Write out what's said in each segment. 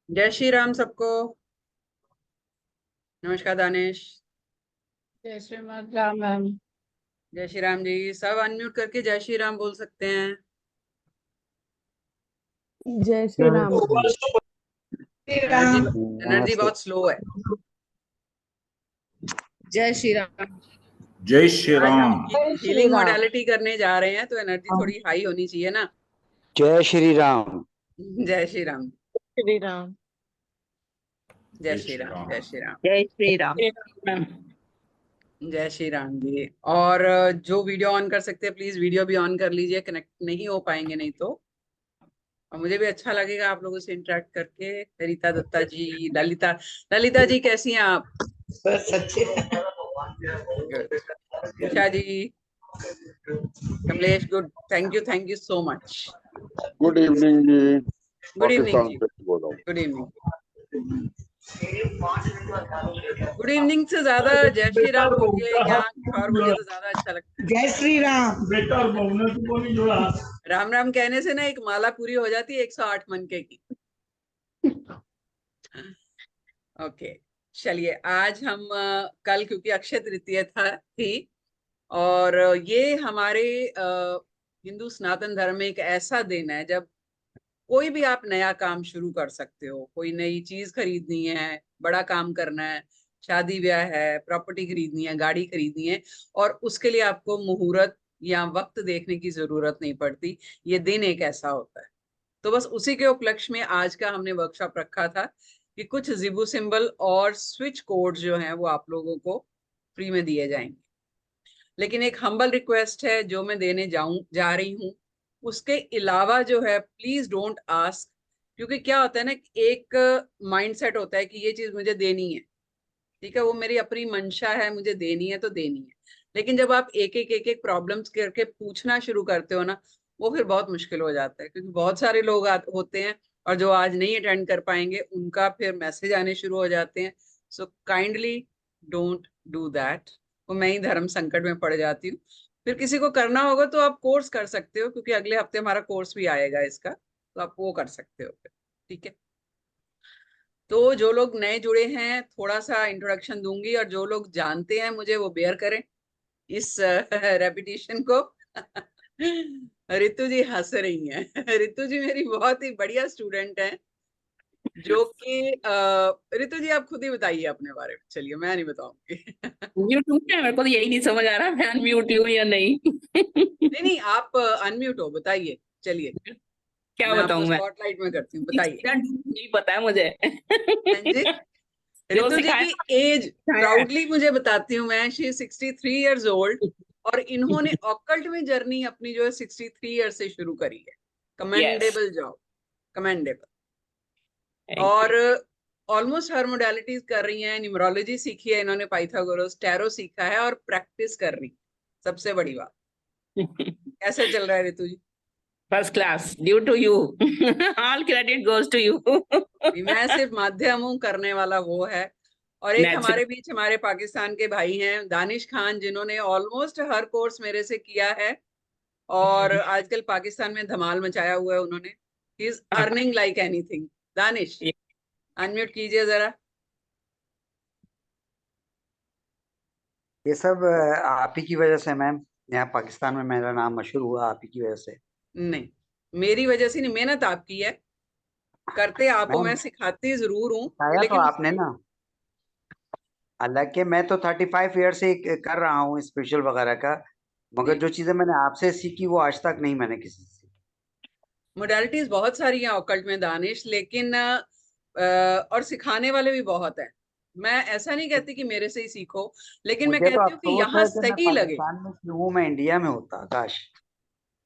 जय श्री राम सबको। नमस्कार दानिश। जय श्रीमद राम मैम। जय श्री राम जी। सब अनम्यूट करके जय श्री राम बोल सकते हैं। जय श्री राम। एनर्जी एनर्जी बहुत स्लो है। जय श्री राम। जय श्री आज हम राम। जय श्री हीलिंग राम। मोडालिटी करने जा रहे हैं तो एनर्जी थोड़ी हाई होनी चाहिए ना। जय श्री राम। जय श्री राम। श्री राम। जय श्री राम। जय श्री राम। जय श्री राम। जय श्री राम जी। और जो वीडियो ऑन कर सकते हैं प्लीज वीडियो भी ऑन कर लीजिए। कनेक्ट नहीं हो पाएंगे नहीं तो। और मुझे भी अच्छा लगेगा आप लोगों से इंटरेक्ट करके। रीता दत्ता जी, ललिता ललिता जी कैसी हैं आप? Good. Usha ji, Kamlesh, good. Thank you so much. Good evening ji. Good evening Pakistan ji. से बोल रहा हूँ। Good evening. गुड इवनिंग से ज्यादा जय श्री राम बोलिए या कुछ और बोलिए तो ज्यादा अच्छा लगता है। जय श्री राम। बेटा और बहू ने तो बोली जोड़ा। राम राम कहने से ना एक माला पूरी हो जाती है 108 मनके की। ओके, चलिए आज हम कल क्योंकि अक्षय तृतीया थी और ये हमारे हिंदू सनातन धर्म में एक ऐसा दिन है जब कोई भी आप नया काम शुरू कर सकते हो। कोई नई चीज खरीदनी है, बड़ा काम करना है, शादी ब्याह है, प्रॉपर्टी खरीदनी है, गाड़ी खरीदनी है, और उसके लिए आपको मुहूर्त या वक्त देखने की जरूरत नहीं पड़ती। ये दिन एक ऐसा होता है। तो बस उसी के उपलक्ष्य में आज का हमने वर्कशॉप रखा था कि कुछ जिबू सिंबल और स्विच कोड जो हैं वो आप लोगों को फ्री में दिए जाएंगे। लेकिन एक हम्बल रिक्वेस्ट है जो मैं देने जा रही हूँ। उसके अलावा जो है प्लीज डोंट आस्क, क्योंकि क्या होता है ना, एक माइंडसेट होता है कि ये चीज मुझे देनी है, ठीक है, वो मेरी अपनी मंशा है, मुझे देनी है तो देनी है। लेकिन जब आप एक एक प्रॉब्लम्स करके पूछना शुरू करते हो ना, वो फिर बहुत मुश्किल हो जाता है, क्योंकि बहुत सारे लोग होते हैं और जो आज नहीं अटेंड कर पाएंगे उनका फिर मैसेज आने शुरू हो जाते हैं। So kindly don't do that. वो मैं ही धर्म संकट में पड़ जाती हूँ। फिर किसी को करना होगा तो आप कोर्स कर सकते हो, क्योंकि अगले हफ्ते हमारा कोर्स भी आएगा इसका, तो आप वो कर सकते हो फिर। ठीक है, तो जो लोग नए जुड़े हैं थोड़ा सा इंट्रोडक्शन दूंगी, और जो लोग जानते हैं मुझे वो बेयर करें इस रेपिटेशन को। रितु जी हंस रही हैं। रितु जी मेरी बहुत ही बढ़िया स्टूडेंट हैं, जो कि रितु जी आप खुद ही बताइए अपने बारे में। चलिए, मैं नहीं बताऊंगी। म्यूट हूँ क्या? मेरे को तो यही नहीं समझ आ रहा मैं अनम्यूट हूँ या नहीं। नहीं नहीं, आप अनम्यूट हो, बताइए। चलिए, क्या मैं आपको बताऊं मैं? स्पॉटलाइट में करती हूँ, बताइए। नहीं पता है मुझे। हाँ जी। जो रितु जी सिखाया की एज सिखाया है। प्राउडली मुझे बताती हूँ मैं, शी 63 ईयर्स ओल्ड, और इन्होंने ऑकल्ट में जर्नी अपनी जो है 63 ईयर से शुरू करी है। Yes, commendable job, commendable. Thank और यू। ऑलमोस्ट हर मोडालिटीज कर रही हैं। न्यूमरोलॉजी सीखी है इन्होंने, पाइथागोरस, टैरो सीखा है और प्रैक्टिस कर रही। सबसे बड़ी बात, कैसे चल रहा है Ritu ji? First class, due to you. All credit goes to you. मैं सिर्फ माध्यम हूँ, करने वाला वो है। और एक नेचुरल। हमारे बीच हमारे पाकिस्तान के भाई हैं दानिश खान, जिन्होंने ऑलमोस्ट हर कोर्स मेरे से किया है और आजकल पाकिस्तान में धमाल मचाया हुआ है उन्होंने। He is earning like anything. Danish, unmute कीजिए जरा। ये सब आप ही की वजह से मैम, यहाँ पाकिस्तान में मेरा नाम मशहूर हुआ आप ही की वजह से। नहीं, मेरी वजह से नहीं, मेहनत आपकी है, करते आप हो, मैम मैं सिखाती जरूर हूँ, बताया तो लेकिन आपने ना, हालांकि मैं तो 35 ईयर से कर रहा हूँ स्पेशल वगैरह का, मगर जो चीजें मैंने आपसे सीखी वो आज तक नहीं मैंने किसी से सीखी। मोडालिटीज बहुत सारी हैं ऑकल्ट में दानिश, लेकिन और सिखाने वाले भी बहुत हैं। मैं ऐसा नहीं कहती कि मेरे से ही सीखो, लेकिन मैं मुझे तो कहती हूँ कि अफसोस यहाँ है कि मैं सही लगे। पाकिस्तान में क्यों हूँ, मैं इंडिया में होता काश।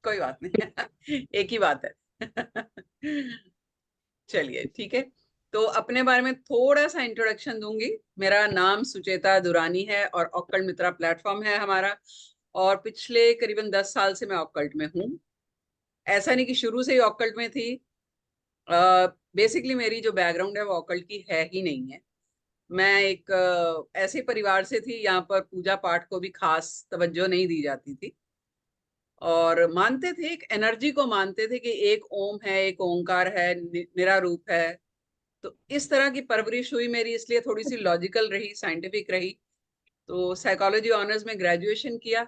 कोई बात नहीं। एक ही बात है। चलिए ठीक है, तो अपने बारे में थोड़ा सा इंट्रोडक्शन दूंगी। मेरा नाम सुचेता दुरानी है और ऑकल्ट मित्रा प्लेटफॉर्म है हमारा, और पिछले करीबन 10 साल से मैं ऑकल्ट में हूँ। ऐसा नहीं कि शुरू से ही ऑकल्ट में थी। बेसिकली मेरी जो बैकग्राउंड है वो ऑकल्ट की है ही नहीं है। मैं एक ऐसे परिवार से थी यहाँ पर पूजा पाठ को भी खास तवज्जो नहीं दी जाती थी, और मानते थे, एक एनर्जी को मानते थे कि एक ओम है, एक ओंकार है, निरा रूप है, तो इस तरह की परवरिश हुई मेरी, इसलिए थोड़ी सी लॉजिकल रही, साइंटिफिक रही। तो साइकोलॉजी ऑनर्स में ग्रेजुएशन किया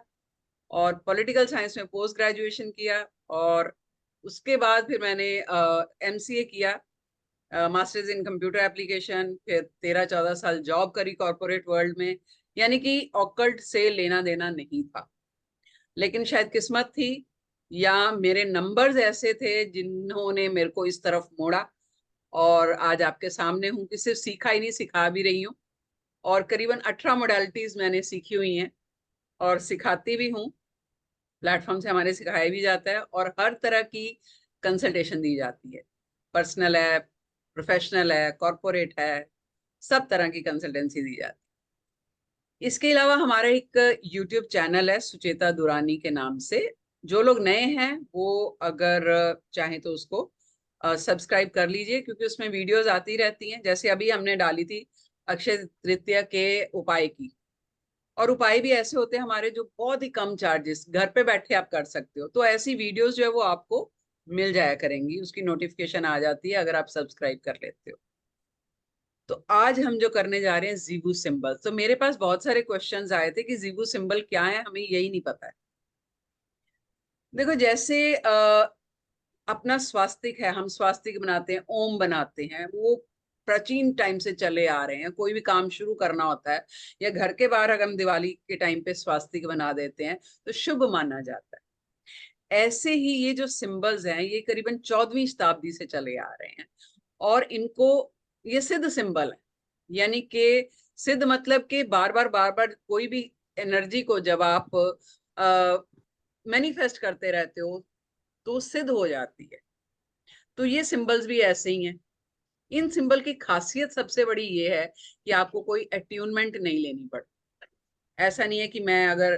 और पॉलिटिकल साइंस में पोस्ट ग्रेजुएशन किया, और उसके बाद फिर मैंने MCA किया, मास्टर्स इन कंप्यूटर एप्लीकेशन। फिर 13-14 साल जॉब करी कॉर्पोरेट वर्ल्ड में, यानी कि ऑकल्ट से लेना देना नहीं था। लेकिन शायद किस्मत थी या मेरे नंबर्स ऐसे थे जिन्होंने मेरे को इस तरफ मोड़ा, और आज आपके सामने हूँ कि सिर्फ सीखा ही नहीं, सिखा भी रही हूँ। और करीबन 18 मोडालिटीज मैंने सीखी हुई हैं और सिखाती भी हूँ। प्लेटफॉर्म से हमारे सिखाया भी जाता है और हर तरह की कंसल्टेशन दी जाती है। पर्सनल है, प्रोफेशनल है, कॉर्पोरेट है, सब तरह की कंसल्टेंसी दी जाती है। इसके अलावा हमारा एक यूट्यूब चैनल है सुचेता दुरानी के नाम से। जो लोग नए हैं वो अगर चाहें तो उसको सब्सक्राइब कर लीजिए, क्योंकि उसमें वीडियोस आती रहती हैं। जैसे अभी हमने डाली थी अक्षय तृतीया के उपाय की, और उपाय भी ऐसे होते हैं हमारे जो बहुत ही कम चार्जेस, घर पे बैठे आप कर सकते हो। तो ऐसी वीडियोस जो है वो आपको मिल जाया करेंगी, उसकी नोटिफिकेशन आ जाती है अगर आप सब्सक्राइब कर लेते हो। तो आज हम जो करने जा रहे हैं ज़ीबू सिंबल। तो मेरे पास बहुत सारे क्वेश्चंस आए थे कि ज़ीबू सिंबल क्या है, हमें यही नहीं पता है। देखो, जैसे अपना स्वास्तिक है, हम स्वास्तिक बनाते हैं, ओम बनाते हैं, वो प्राचीन टाइम से चले आ रहे हैं। कोई भी काम शुरू करना होता है या घर के बाहर अगर हम दिवाली के टाइम पे स्वास्तिक बना देते हैं तो शुभ माना जाता है। ऐसे ही ये जो सिंबल्स हैं ये करीबन 14वीं शताब्दी से चले आ रहे हैं, और इनको ये सिद्ध सिंबल है। यानी कि सिद्ध मतलब कि बार बार कोई भी एनर्जी को जब आप मैनिफेस्ट करते रहते हो तो सिद्ध हो जाती है। तो ये सिंबल्स भी ऐसे ही हैं। इन सिंबल की खासियत सबसे बड़ी ये है कि आपको कोई अट्यूनमेंट नहीं लेनी पड़ती। ऐसा नहीं है कि मैं अगर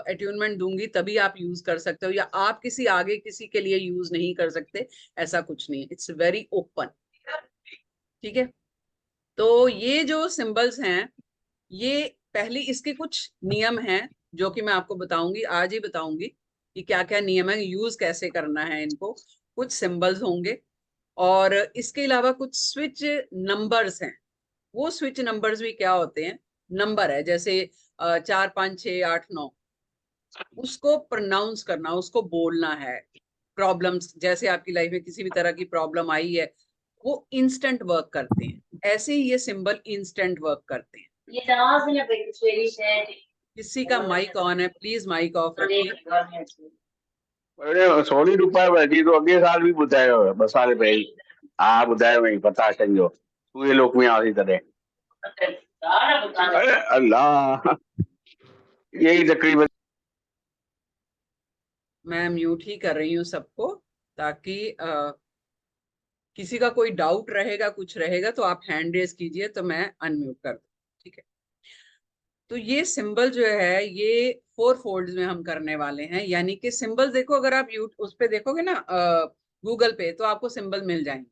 अट्यूनमेंट दूंगी तभी आप यूज कर सकते हो, या आप किसी आगे किसी के लिए यूज नहीं कर सकते, ऐसा कुछ नहीं है। It's very open. ठीक है। तो ये जो सिंबल्स हैं, ये पहली इसके कुछ नियम हैं जो कि मैं आपको बताऊंगी, आज ही बताऊंगी कि क्या क्या नियम है, यूज कैसे करना है इनको। कुछ सिंबल्स होंगे और इसके अलावा कुछ स्विच नंबर्स हैं। वो स्विच नंबर्स भी क्या होते हैं, नंबर है जैसे 4, 5, 6, 8, 9, उसको प्रोनाउंस करना, उसको बोलना है। प्रॉब्लम्स, जैसे आपकी लाइफ में किसी भी तरह की प्रॉब्लम आई है, वो इंस्टेंट वर्क करते हैं। ऐसे ही ये सिंबल इंस्टेंट वर्क करते हैं। किसी का माइक ऑन है, प्लीज माइक ऑफ रखिए। अरे सोनी रुपए बैठी तो अगे साल भी बुधायो है, बस साल पे ही आ बुधायो नहीं पता समझो तू ये लोग में आसी तरह। अरे अल्लाह, यही तकरीबन मैं म्यूट ही कर रही हूँ सबको, ताकि किसी का कोई डाउट रहेगा, कुछ रहेगा तो आप हैंड रेज कीजिए तो मैं अनम्यूट कर दूँ। ठीक है। तो ये सिंबल जो है ये 4 फोल्ड्स में हम करने वाले हैं। यानी कि सिंबल देखो, अगर आप उस पे देखोगे ना गूगल पे, तो आपको सिंबल मिल जाएंगे।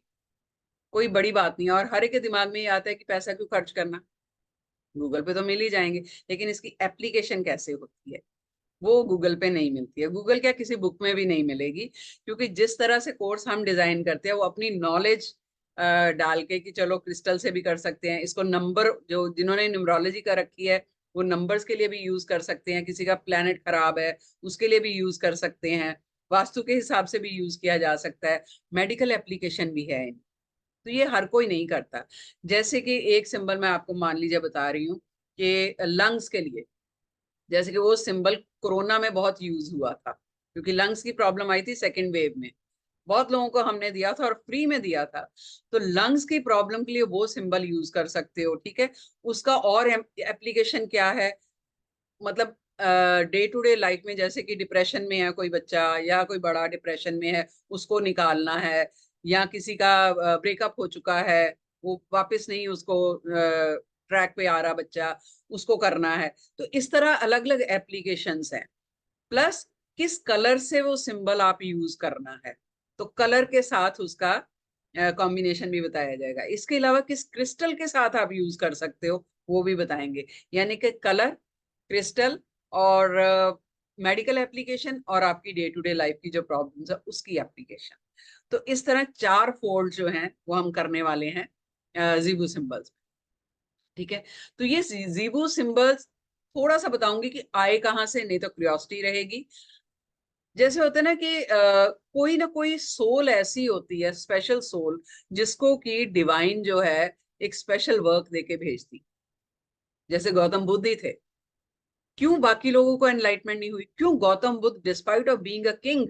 कोई बड़ी बात नहीं है। और हर एक के दिमाग में ये आता है कि पैसा क्यों खर्च करना, गूगल पे तो मिल ही जाएंगे। लेकिन इसकी एप्लीकेशन कैसे होती है वो गूगल पे नहीं मिलती है। गूगल क्या, किसी बुक में भी नहीं मिलेगी, क्योंकि जिस तरह से कोर्स हम डिजाइन करते हैं वो अपनी नॉलेज डाल के कि चलो क्रिस्टल से भी कर सकते हैं इसको। नंबर, जो जिन्होंने न्यूमरोलॉजी का रखी है वो नंबर्स के लिए भी यूज कर सकते हैं। किसी का प्लेनेट खराब है उसके लिए भी यूज कर सकते हैं। वास्तु के हिसाब से भी यूज किया जा सकता है। मेडिकल एप्लीकेशन भी है। तो ये हर कोई नहीं करता। जैसे कि एक सिंबल मैं आपको मान लीजिए बता रही हूँ कि लंग्स के लिए, जैसे कि वो सिंबल कोरोना में बहुत यूज हुआ था, क्योंकि लंग्स की प्रॉब्लम आई थी सेकेंड वेव में। बहुत लोगों को हमने दिया था और फ्री में दिया था। तो लंग्स की प्रॉब्लम के लिए वो सिंबल यूज कर सकते हो। ठीक है। उसका और एप्लीकेशन क्या है, मतलब डे टू डे लाइफ में, जैसे कि डिप्रेशन में है कोई बच्चा या कोई बड़ा डिप्रेशन में है, उसको निकालना है, या किसी का ब्रेकअप हो चुका है, वो वापस नहीं उसको ट्रैक पे आ रहा बच्चा, उसको करना है। तो इस तरह अलग अलग एप्लीकेशंस हैं। प्लस किस कलर से वो सिंबल आप यूज करना है, तो कलर के साथ उसका कॉम्बिनेशन भी बताया जाएगा। इसके अलावा किस क्रिस्टल के साथ आप यूज कर सकते हो वो भी बताएंगे। यानी कि कलर, क्रिस्टल और मेडिकल एप्लीकेशन, और आपकी डे टू डे लाइफ की जो प्रॉब्लम्स है उसकी एप्लीकेशन। तो इस तरह 4 फोल्ड जो हैं वो हम करने वाले हैं। जीबू सिंबल्स। ठीक है, तो ये जीबू सिंबल्स थोड़ा सा बताऊंगी कि आए कहाँ से, नहीं तो क्यूरियोसिटी रहेगी। जैसे होता है ना कि कोई ना कोई सोल ऐसी होती है, स्पेशल सोल, जिसको कि डिवाइन जो है एक स्पेशल वर्क देके भेजती। जैसे गौतम बुद्ध ही थे, क्यों बाकी लोगों को एनलाइटमेंट नहीं हुई? क्यों Gautam Buddha despite of being a king,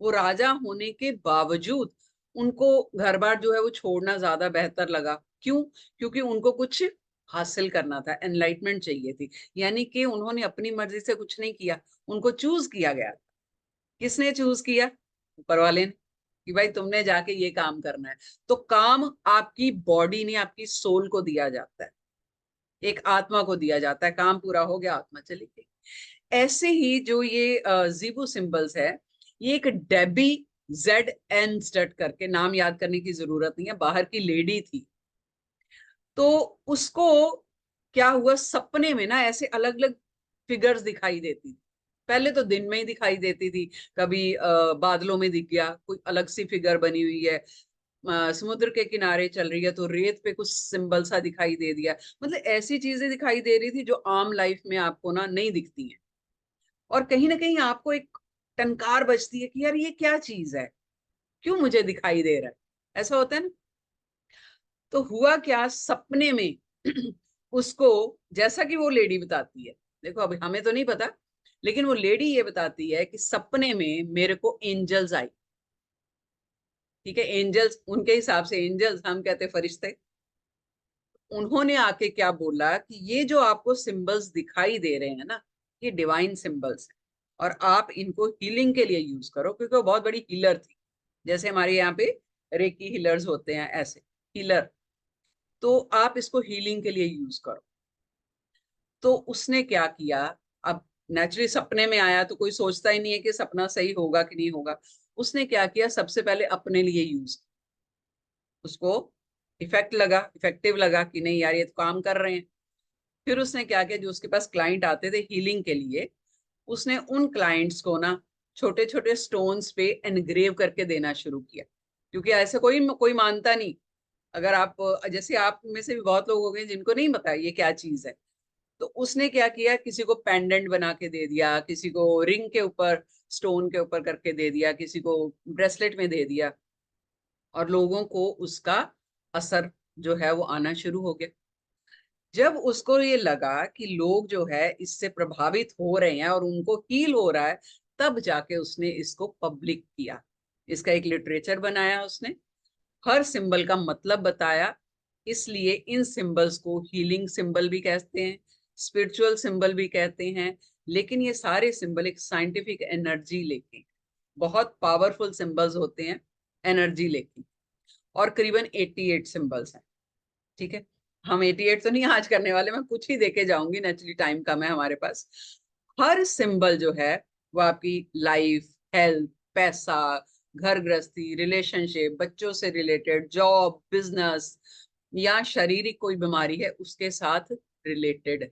वो राजा होने के बावजूद उनको घर बार जो है वो छोड़ना ज्यादा बेहतर लगा? क्यों? क्योंकि उनको कुछ हासिल करना था, एनलाइटमेंट चाहिए थी। यानी कि उन्होंने अपनी मर्जी से कुछ नहीं किया, उनको चूज किया गया। किसने चूज किया? ऊपर वाले ने, कि भाई तुमने जाके ये काम करना है। तो काम आपकी बॉडी ने, आपकी सोल को दिया जाता है, एक आत्मा को दिया जाता है। काम पूरा हो गया, आत्मा चली गई। ऐसे ही जो ये जीबू सिंबल्स है, ये एक डेबी ZN करके, नाम याद करने की जरूरत नहीं है, बाहर की लेडी थी। तो उसको क्या हुआ, सपने में ना ऐसे अलग अलग फिगर्स दिखाई देती थी। पहले तो दिन में ही दिखाई देती थी, कभी बादलों में दिख गया, कोई अलग सी फिगर बनी हुई है, समुद्र के किनारे चल रही है तो रेत पे कुछ सिंबल सा दिखाई दे दिया। मतलब ऐसी चीजें दिखाई दे रही थी जो आम लाइफ में आपको ना नहीं दिखती हैं। और कहीं ना कहीं आपको एक टनकार बजती है कि यार ये क्या चीज है, क्यों मुझे दिखाई दे रहा है? ऐसा होता है ना। तो हुआ क्या, सपने में उसको, जैसा कि वो लेडी बताती है, देखो अभी हमें तो नहीं पता, लेकिन वो लेडी ये बताती है कि सपने में मेरे को एंजल्स आई। ठीक है, एंजल्स, उनके हिसाब से एंजल्स, हम कहते फरिश्ते। उन्होंने आके क्या बोला कि ये जो आपको सिंबल्स दिखाई दे रहे हैं ना, ये डिवाइन सिंबल्स हैं, और आप इनको हीलिंग के लिए यूज करो, क्योंकि वो बहुत बड़ी हीलर थी। जैसे हमारे यहाँ पे रेकी हीलर्स होते हैं, ऐसे हीलर। तो आप इसको हीलिंग के लिए यूज करो। तो उसने क्या किया, अब नेचुरली सपने में आया तो कोई सोचता ही नहीं है कि सपना सही होगा कि नहीं होगा। उसने क्या किया, सबसे पहले अपने लिए यूज, उसको इफेक्टिव लगा कि नहीं यार ये तो काम कर रहे हैं। फिर उसने क्या किया, जो उसके पास क्लाइंट आते थे हीलिंग के लिए, उसने उन क्लाइंट्स को ना छोटे छोटे स्टोन्स पे एनग्रेव करके देना शुरू किया। क्योंकि ऐसे कोई कोई मानता नहीं। अगर आप, जैसे आप में से भी बहुत लोग हो गए जिनको नहीं पता ये क्या चीज है, तो उसने क्या किया, किसी को पेंडेंट बना के दे दिया, किसी को रिंग के ऊपर, स्टोन के ऊपर करके दे दिया, किसी को ब्रेसलेट में दे दिया, और लोगों को उसका असर जो है वो आना शुरू हो गया। जब उसको ये लगा कि लोग जो है इससे प्रभावित हो रहे हैं और उनको हील हो रहा है, तब जाके उसने इसको पब्लिक किया। इसका एक लिटरेचर बनाया उसने, हर सिंबल का मतलब बताया। इसलिए इन सिंबल्स को हीलिंग सिंबल भी कहते हैं, स्पिरिचुअल सिंबल भी कहते हैं। लेकिन ये सारे सिंबल एक साइंटिफिक एनर्जी लेके, बहुत पावरफुल सिंबल्स होते हैं एनर्जी लेके। और करीबन 88 सिंबल्स हैं। ठीक है, हम 88 तो नहीं आज करने वाले, मैं कुछ ही देके जाऊंगी, नेचुरली टाइम कम है हमारे पास। हर सिंबल जो है वो आपकी लाइफ, हेल्थ, पैसा, घर गृहस्थी, रिलेशनशिप, बच्चों से रिलेटेड, जॉब, बिजनेस, या शारीरिक कोई बीमारी है उसके साथ रिलेटेड है।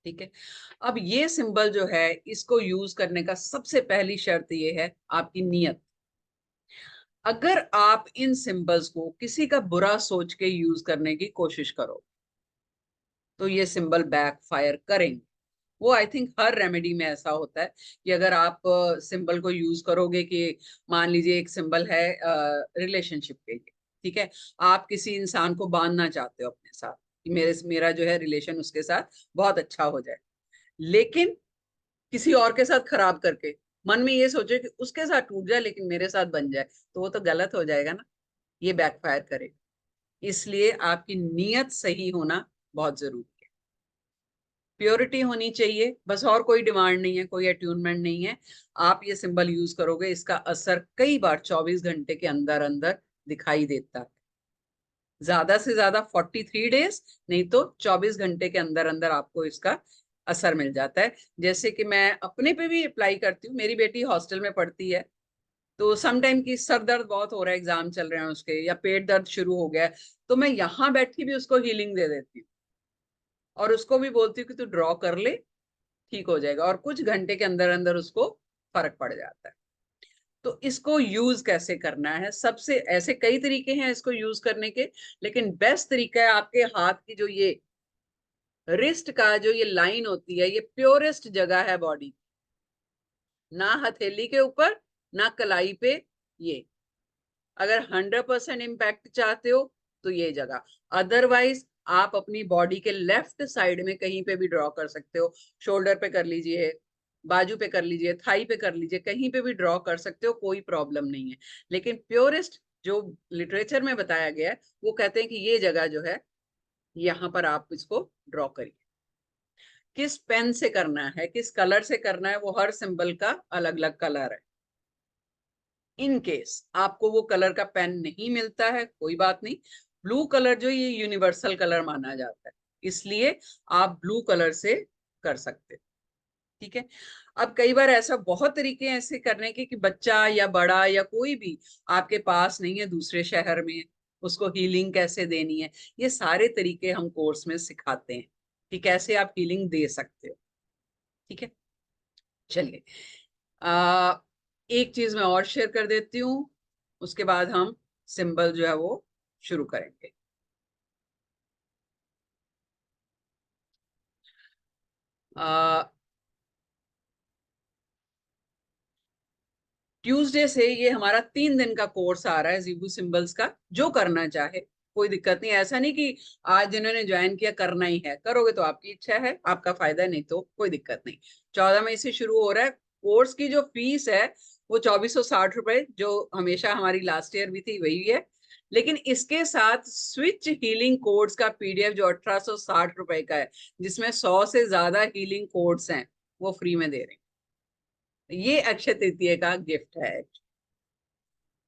ठीक है, अब ये सिंबल जो है इसको यूज करने का सबसे पहली शर्त ये है आपकी नीयत। अगर आप इन सिंबल्स को किसी का बुरा सोच के यूज करने की कोशिश करो तो ये सिंबल बैक फायर करेंगे। वो आई थिंक हर रेमेडी में ऐसा होता है कि अगर आप सिंबल को यूज करोगे, कि मान लीजिए एक सिंबल है रिलेशनशिप के लिए, ठीक है, आप किसी इंसान को बांधना चाहते हो अपने साथ, कि मेरा जो है रिलेशन उसके साथ बहुत अच्छा हो जाए, लेकिन किसी और के साथ खराब करके मन में ये सोचे कि उसके साथ टूट जाए लेकिन मेरे साथ बन जाए, तो वो तो गलत हो जाएगा ना, ये बैकफायर करेगा। इसलिए आपकी नीयत सही होना बहुत जरूरी है, प्योरिटी होनी चाहिए, बस, और कोई डिमांड नहीं है, कोई अट्यूनमेंट नहीं है। आप ये सिंबल यूज करोगे, इसका असर कई बार 24 घंटे के अंदर अंदर दिखाई देता है। ज्यादा से ज्यादा 43 डेज, नहीं तो 24 घंटे के अंदर अंदर आपको इसका असर मिल जाता है। जैसे कि मैं अपने पे भी अप्लाई करती हूँ, मेरी बेटी हॉस्टल में पढ़ती है, तो सम टाइम की सर दर्द बहुत हो रहा है, एग्जाम चल रहे हैं उसके, या पेट दर्द शुरू हो गया है, तो मैं यहाँ बैठी भी उसको हीलिंग दे देती हूँ, और उसको भी बोलती हूँ कि तू ड्रॉ कर ले, ठीक हो जाएगा, और कुछ घंटे के अंदर अंदर उसको फर्क पड़ जाता है। तो इसको यूज कैसे करना है, सबसे ऐसे कई तरीके हैं इसको यूज करने के, लेकिन बेस्ट तरीका है आपके हाथ की जो ये रिस्ट का जो ये लाइन होती है, ये प्योरेस्ट जगह है बॉडी, ना हथेली के ऊपर ना कलाई पे, ये अगर 100% इम्पैक्ट चाहते हो तो ये जगह, अदरवाइज आप अपनी बॉडी के लेफ्ट साइड में कहीं पे भी ड्रॉ कर सकते हो, शोल्डर पे कर लीजिए, बाजू पे कर लीजिए, थाई पे कर लीजिए, कहीं पे भी ड्रॉ कर सकते हो, कोई प्रॉब्लम नहीं है। लेकिन प्योरेस्ट जो लिटरेचर में बताया गया है वो कहते हैं कि ये जगह जो है यहाँ पर आप इसको ड्रॉ करिए। किस पेन से करना है, किस कलर से करना है, वो हर सिंबल का अलग अलग कलर है। इन केस आपको वो कलर का पेन नहीं मिलता है, कोई बात नहीं, ब्लू कलर जो ये यूनिवर्सल कलर माना जाता है, इसलिए आप ब्लू कलर से कर सकते हो। ठीक है। अब कई बार ऐसा बहुत तरीके हैं ऐसे करने के कि बच्चा या बड़ा या कोई भी आपके पास नहीं है, दूसरे शहर में, उसको हीलिंग कैसे देनी है, ये सारे तरीके हम कोर्स में सिखाते हैं कि कैसे आप हीलिंग दे सकते हो। ठीक है, चलिए एक चीज मैं और शेयर कर देती हूँ, उसके बाद हम सिंबल जो है वो शुरू करेंगे। ट्यूसडे से ये हमारा 3 दिन का कोर्स आ रहा है ज़ीबू सिंबल्स का। जो करना चाहे कोई दिक्कत नहीं, ऐसा नहीं कि आज जिन्होंने ज्वाइन किया करना ही है, करोगे तो आपकी इच्छा है, आपका फायदा, नहीं तो कोई दिक्कत नहीं। 14 मई से शुरू हो रहा है। कोर्स की जो फीस है वो 2460 रुपए, जो हमेशा हमारी लास्ट ईयर भी थी वही है, लेकिन इसके साथ स्विच हीलिंग कोड्स का पीडीएफ जो 1860 रुपए का है, जिसमें 100 से ज्यादा हीलिंग कोड्स हैं, वो फ्री में दे रहे हैं। ये अक्षय तृतीया का गिफ्ट है।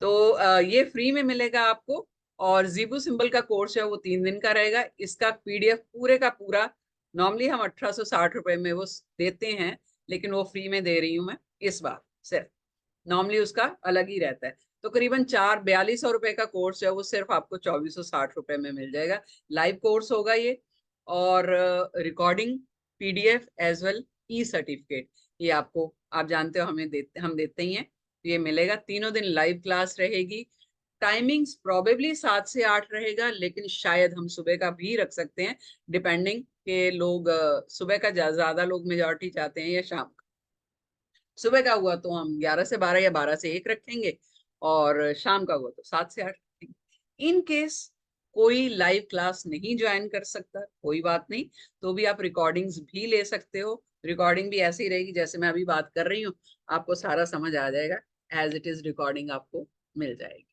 तो ये फ्री में मिलेगा आपको। और ज़ीबू सिंबल का कोर्स है वो 3 दिन का रहेगा। इसका पीडीएफ पूरे का पूरा, नॉर्मली हम 1860 रुपए में वो देते हैं, लेकिन वो फ्री में दे रही हूँ मैं इस बार सिर्फ, नॉर्मली उसका अलग ही रहता है। तो करीबन 4200 रुपए का कोर्स है वो सिर्फ आपको 2460 रुपए में मिल जाएगा। लाइव कोर्स होगा ये, और रिकॉर्डिंग, पीडीएफ एज वेल ई सर्टिफिकेट, ये आपको, आप जानते हो हम देते ही हैं। ये मिलेगा। तीनों दिन लाइव क्लास रहेगी। टाइमिंग्स प्रोबेबली 7 से 8 रहेगा, लेकिन शायद हम सुबह का भी रख सकते हैं, डिपेंडिंग के लोग सुबह का ज्यादा लोग मेजॉरिटी चाहते हैं या शाम का। सुबह का हुआ तो हम 11 से 12 या 12 से 1 रखेंगे, और शाम का हुआ तो 7 से 8 रखेंगे। इन केस कोई लाइव क्लास नहीं ज्वाइन कर सकता, कोई बात नहीं, तो भी आप रिकॉर्डिंग्स भी ले सकते हो। रिकॉर्डिंग भी ऐसी रहेगी जैसे मैं अभी बात कर रही हूँ, आपको सारा समझ आ जाएगा, एज इट इज रिकॉर्डिंग आपको मिल जाएगी।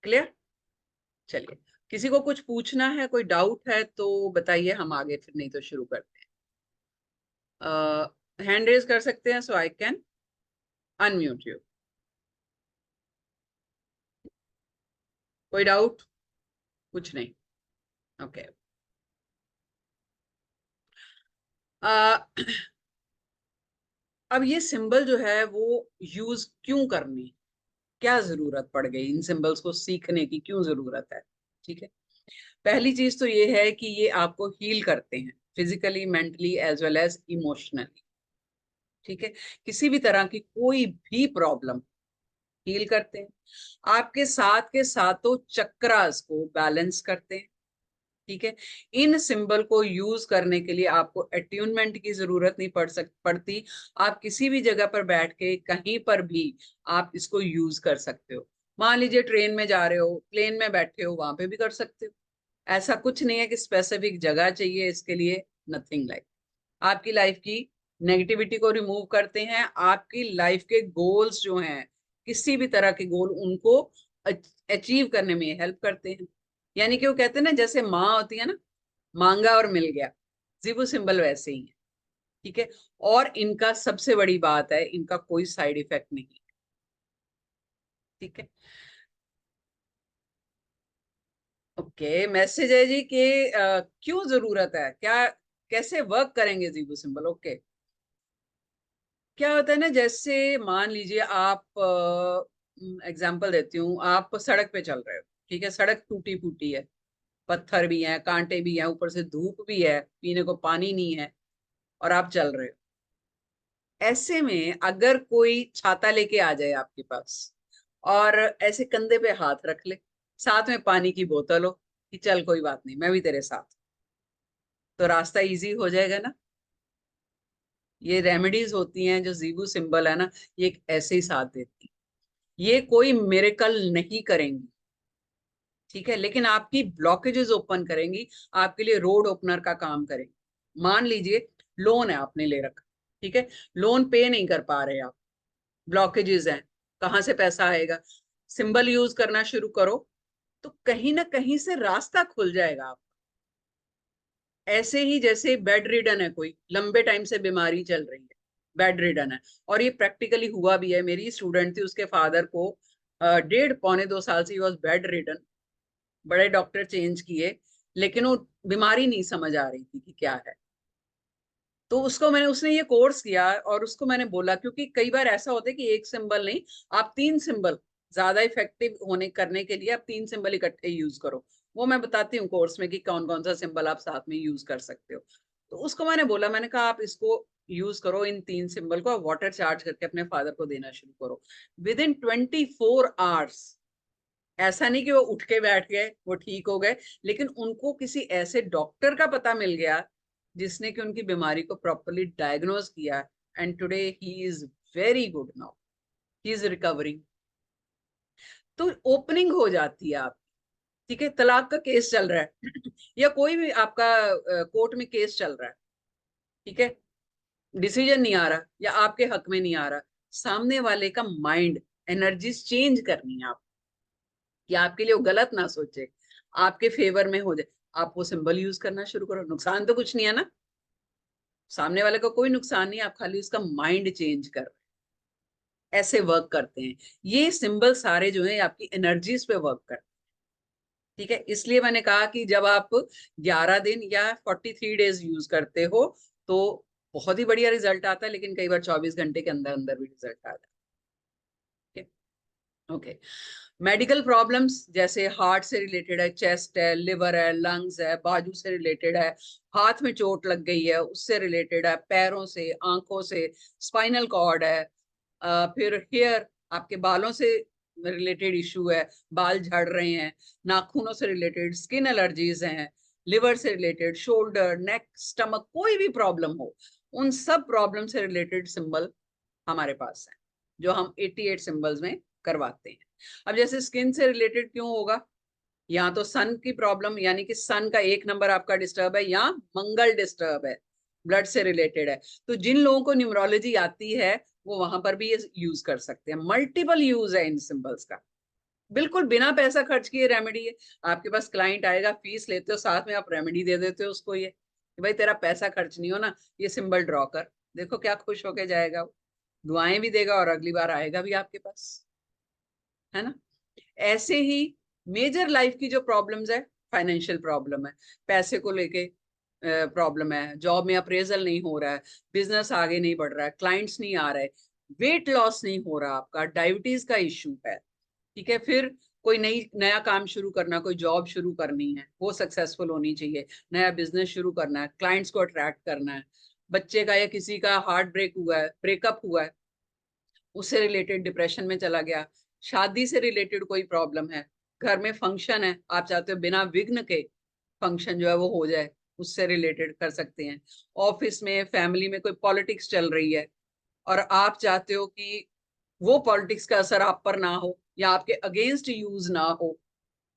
क्लियर? चलिए, किसी को कुछ पूछना है, कोई डाउट है तो बताइए, हम आगे, फिर नहीं तो शुरू करते हैं। हैंड रेज कर सकते हैं, सो आई कैन अनम्यूट यू। कोई डाउट? कुछ नहीं, ओके। अब ये सिंबल जो है वो यूज क्यों करनी, क्या जरूरत पड़ गई, इन सिंबल्स को सीखने की क्यों जरूरत है? ठीक है, पहली चीज तो ये है कि ये आपको हील करते हैं, physically, mentally as well as emotionally. ठीक है, किसी भी तरह की कोई भी प्रॉब्लम हील करते हैं। आपके साथ के सातों चक्रास को बैलेंस करते हैं। ठीक है, इन सिंबल को यूज करने के लिए आपको अट्यूनमेंट की जरूरत नहीं पड़ती। आप किसी भी जगह पर बैठ के कहीं पर भी आप इसको यूज कर सकते हो। मान लीजिए ट्रेन में जा रहे हो, प्लेन में बैठे हो, वहां पे भी कर सकते हो। ऐसा कुछ नहीं है कि स्पेसिफिक जगह चाहिए इसके लिए, नथिंग लाइक। आपकी लाइफ की नेगेटिविटी को रिमूव करते हैं, आपकी लाइफ के गोल्स जो हैं, किसी भी तरह के गोल, उनको अचीव करने में हेल्प करते हैं। यानी कि वो कहते हैं ना, जैसे माँ होती है ना, मांगा और मिल गया, ज़ीबू सिंबल वैसे ही है। ठीक है, और इनका सबसे बड़ी बात है, इनका कोई साइड इफेक्ट नहीं है। ठीक है, ओके। मैसेज है जी कि क्यों जरूरत है, क्या कैसे वर्क करेंगे ज़ीबू सिंबल? ओके, क्या होता है ना, जैसे मान लीजिए आप, एग्जाम्पल देती हूँ, आप सड़क पे चल रहे हो, ठीक है, सड़क टूटी फूटी है, पत्थर भी हैं, कांटे भी हैं, ऊपर से धूप भी है, पीने को पानी नहीं है, और आप चल रहे हो। ऐसे में अगर कोई छाता लेके आ जाए आपके पास और ऐसे कंधे पे हाथ रख ले, साथ में पानी की बोतल हो कि चल कोई बात नहीं मैं भी तेरे साथ, तो रास्ता इजी हो जाएगा ना। ये रेमेडीज होती हैं जो जीबू सिंबल है ना, ये एक ऐसे ही साथ देती है। ये कोई मिरेकल नहीं करेंगी, ठीक है, लेकिन आपकी ब्लॉकेजेस ओपन करेंगी, आपके लिए रोड ओपनर का काम करेंगी। मान लीजिए लोन है आपने ले रखा, ठीक है, लोन पे नहीं कर पा रहे आप, ब्लॉकेजेस हैं, कहाँ से पैसा आएगा, सिंबल यूज करना शुरू करो तो कहीं ना कहीं से रास्ता खुल जाएगा आप। ऐसे ही जैसे बेड रिडन है, कोई लंबे टाइम से बीमारी चल रही है, बेड रिडन है, और ये प्रैक्टिकली हुआ भी है। मेरी स्टूडेंट थी, उसके फादर को 1.5 पौने 2 साल से वॉज बेड रिडन, बड़े डॉक्टर चेंज किए, लेकिन वो बीमारी नहीं समझ आ रही थी कि क्या है। तो उसने ये कोर्स किया और उसको मैंने बोला, क्योंकि कई बार ऐसा होता है कि एक सिंबल नहीं, आप 3 सिंबल ज्यादा इफेक्टिव होने करने के लिए आप 3 सिंबल इकट्ठे यूज करो। वो मैं बताती हूँ कोर्स में कि कौन कौन सा सिंबल आप साथ में यूज कर सकते हो। तो उसको मैंने बोला, मैंने कहा आप इसको यूज करो, इन 3 सिंबल को वाटर चार्ज करके अपने फादर को देना शुरू करो। विद इन 24 आवर्स, ऐसा नहीं कि वो उठ के बैठ गए वो ठीक हो गए, लेकिन उनको किसी ऐसे डॉक्टर का पता मिल गया जिसने कि उनकी बीमारी को प्रॉपरली डायग्नोज किया, and today he is very good now, he is recovering. तो ओपनिंग हो जाती है आप, ठीक है, तलाक का केस चल रहा है या कोई भी आपका कोर्ट में केस चल रहा है, ठीक है, डिसीजन नहीं आ रहा या आपके हक में नहीं आ रहा, सामने वाले का माइंड, एनर्जीज चेंज करनी है आप, कि आपके लिए वो गलत ना सोचे, आपके फेवर में हो जाए, आप वो सिंबल यूज करना शुरू करो। नुकसान तो कुछ नहीं है ना, सामने वाले को कोई नुकसान नहीं, आप खाली उसका माइंड चेंज कर रहे हैं। ऐसे वर्क करते हैं ये सिंबल सारे जो है, आपकी एनर्जीज पे वर्क करते हैं, ठीक है। इसलिए मैंने कहा कि जब आप 11 दिन या 43 डेज यूज करते हो तो बहुत ही बढ़िया रिजल्ट आता है, लेकिन कई बार 24 घंटे के अंदर अंदर भी रिजल्ट आता है। ओके, मेडिकल प्रॉब्लम्स जैसे हार्ट से रिलेटेड है, चेस्ट है, लिवर है, लंग्स है, बाजू से रिलेटेड है, हाथ में चोट लग गई है उससे रिलेटेड है, पैरों से, आंखों से, स्पाइनल कॉर्ड है, फिर हेयर, आपके बालों से रिलेटेड इशू है, बाल झड़ रहे हैं, नाखूनों से रिलेटेड, स्किन एलर्जीज हैं, लिवर से रिलेटेड, शोल्डर, नेक, स्टमक, कोई भी प्रॉब्लम हो, उन सब प्रॉब्लम से रिलेटेड सिंबल हमारे पास है, जो हम 88 सिंबल्स में करवाते हैं। अब जैसे स्किन से रिलेटेड क्यों होगा, यहाँ तो सन की प्रॉब्लम, यानी कि सन का 1 नंबर आपका डिस्टर्ब है, या मंगल डिस्टर्ब है, ब्लड से रिलेटेड है, तो जिन लोगों को न्यूमरोलॉजी आती है वो वहां पर भी ये यूज कर सकते हैं। मल्टीपल यूज है इन सिंबल्स का, बिल्कुल बिना पैसा खर्च किए रेमेडी है। आपके पास क्लाइंट आएगा, फीस लेते हो, साथ में आप रेमेडी दे देते हो उसको, ये कि भाई तेरा पैसा खर्च नहीं हो ना, ये सिंबल ड्रॉ कर, देखो क्या खुश होके जाएगा वो, दुआएं भी देगा और अगली बार आएगा भी आपके पास, है ना। ऐसे ही मेजर लाइफ की जो प्रॉब्लम्स है, फाइनेंशियल प्रॉब्लम है, पैसे को लेके प्रॉब्लम है, जॉब में अप्रेजल नहीं हो रहा है, बिजनेस आगे नहीं बढ़ रहा है, क्लाइंट्स नहीं आ रहे, वेट लॉस नहीं हो रहा आपका, डायबिटीज का इश्यू है, ठीक है, फिर कोई नया काम शुरू करना, कोई जॉब शुरू करनी है, वो सक्सेसफुल होनी चाहिए, नया बिजनेस शुरू करना है, क्लाइंट्स को अट्रैक्ट करना है, बच्चे का या किसी का हार्ट ब्रेक हुआ है, ब्रेकअप हुआ है, उससे रिलेटेड डिप्रेशन में चला गया, शादी से रिलेटेड कोई प्रॉब्लम है, घर में फंक्शन है, आप चाहते हो बिना विघ्न के फंक्शन जो है वो हो जाए, उससे रिलेटेड कर सकते हैं। ऑफिस में, फैमिली में कोई पॉलिटिक्स चल रही है और आप चाहते हो कि वो पॉलिटिक्स का असर आप पर ना हो या आपके अगेंस्ट यूज ना हो,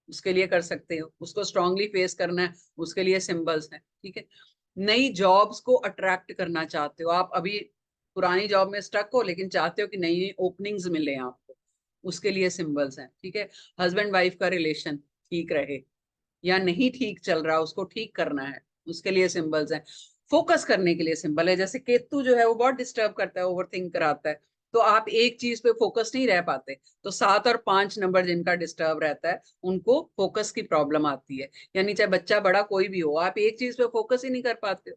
उसके लिए कर सकते हो। उसको स्ट्रांगली फेस करना है, उसके लिए सिंबल्स हैं, ठीक है। नई जॉब्स को अट्रैक्ट करना चाहते हो आप, अभी पुरानी जॉब में स्टक हो लेकिन चाहते हो कि नई ओपनिंग्स मिले आपको, उसके लिए सिंबल्स हैं, ठीक है। हस्बैंड वाइफ का रिलेशन ठीक रहे या नहीं ठीक चल रहा, उसको ठीक करना है, उसके लिए सिंबल्स हैं। फोकस करने के लिए सिंबल है, जैसे केतु जो है वो बहुत डिस्टर्ब करता है, ओवर थिंक कराता है, तो आप एक चीज पे फोकस नहीं रह पाते, तो 7 और 5 नंबर जिनका डिस्टर्ब रहता है उनको फोकस की प्रॉब्लम आती है, यानी चाहे बच्चा बड़ा कोई भी हो, आप एक चीज पे फोकस ही नहीं कर पाते हो,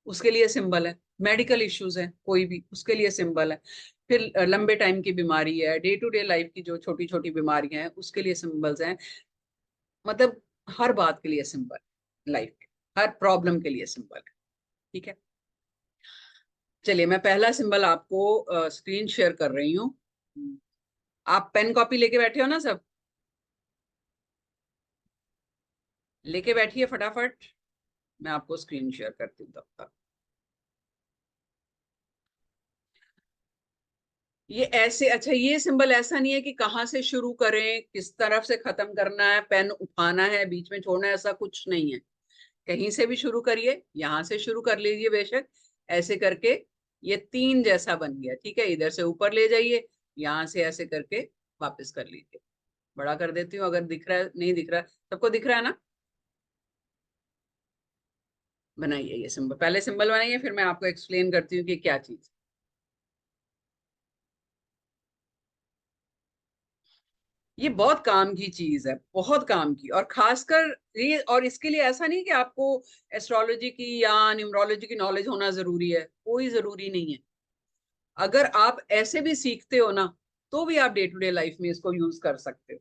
उसके लिए सिंबल है। मेडिकल इश्यूज है कोई भी, उसके लिए सिंबल है। फिर लंबे टाइम की बीमारी है, डे टू डे लाइफ की जो छोटी छोटी बीमारियां हैं उसके लिए सिंबल्स हैं, मतलब हर बात के लिए सिंबल, लाइफ के हर प्रॉब्लम के लिए सिंबल है, ठीक है। चलिए मैं पहला सिंबल आपको स्क्रीन शेयर कर रही हूँ। आप पेन कॉपी लेके बैठे हो ना सब? लेके बैठिए फटाफट, मैं आपको स्क्रीन शेयर करती हूँ तब तक। ये ऐसे, अच्छा ये सिंबल ऐसा नहीं है कि कहाँ से शुरू करें, किस तरफ से खत्म करना है, पेन उठाना है, बीच में छोड़ना है, ऐसा कुछ नहीं है। कहीं से भी शुरू करिए, यहाँ से शुरू कर लीजिए बेशक, ऐसे करके ये 3 जैसा बन गया। ठीक है, इधर से ऊपर ले जाइए, यहाँ से ऐसे करके वापस कर लीजिए। बड़ा कर देती हूँ, अगर दिख रहा है, नहीं दिख रहा है, सबको दिख रहा है ना? बनाइए ये सिंबल, पहले सिंबल बनाइए, फिर मैं आपको एक्सप्लेन करती हूँ कि क्या चीज। ये बहुत काम की चीज है, बहुत काम की, और खासकर ये, और इसके लिए ऐसा नहीं कि आपको एस्ट्रोलॉजी की या न्यूमरोलॉजी की नॉलेज होना जरूरी है, कोई जरूरी नहीं है। अगर आप ऐसे भी सीखते हो ना, तो भी आप डे टू डे लाइफ में इसको यूज कर सकते हो।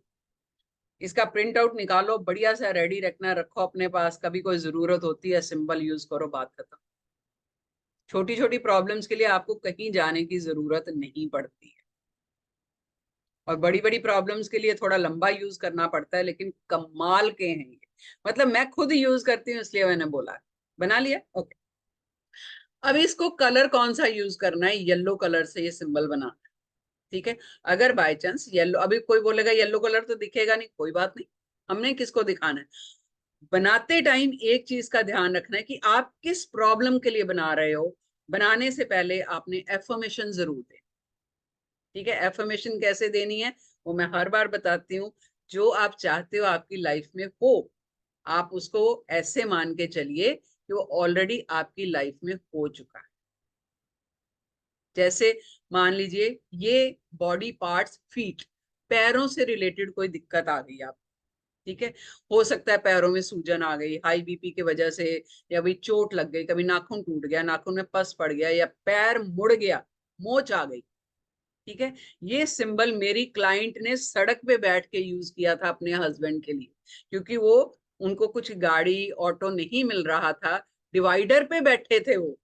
इसका प्रिंट आउट निकालो, बढ़िया सा रेडी रखना, रखो अपने पास, कभी कोई जरूरत होती है सिंबल यूज करो, बात खत्म। छोटी छोटी प्रॉब्लम्स के लिए आपको कहीं जाने की जरूरत नहीं पड़ती है, और बड़ी बड़ी प्रॉब्लम्स के लिए थोड़ा लंबा यूज करना पड़ता है, लेकिन कमाल के हैं ये। मतलब मैं खुद यूज करती हूँ, इसलिए मैंने बोला। बना लिया, ओके। अब इसको कलर कौन सा यूज करना है? येलो कलर से ये सिंबल बनाना है। ठीक है, अगर बाय चांस येलो, अभी कोई बोलेगा येलो कलर तो दिखेगा नहीं, कोई बात नहीं, हमने किसको दिखाना है? बनाते टाइम एक चीज का ध्यान रखना है कि आप किस प्रॉब्लम के लिए बना रहे हो। बनाने से पहले आपने एफर्मेशन जरूर दें। ठीक है, एफर्मेशन कैसे देनी है वो मैं हर बार बताती हूँ। जो आप चाहते हो आपकी लाइफ में हो, आप उसको ऐसे मान के चलिए कि वो ऑलरेडी आपकी लाइफ में हो चुका है। जैसे मान लीजिए ये बॉडी पार्ट्स, फीट, पैरों से रिलेटेड कोई दिक्कत आ गई आप, ठीक है, हो सकता है पैरों में सूजन आ गई हाई बीपी की वजह से, या भाई चोट लग गई, कभी नाखून टूट गया, नाखून में पस पड़ गया, या पैर मुड़ गया, मोच आ गई। ठीक है, ये सिंबल मेरी क्लाइंट ने सड़क पे बैठ के यूज किया था अपने हस्बैंड के लिए, क्योंकि वो, उनको कुछ गाड़ी ऑटो नहीं मिल रहा था, डिवाइडर पे बैठे थे वो।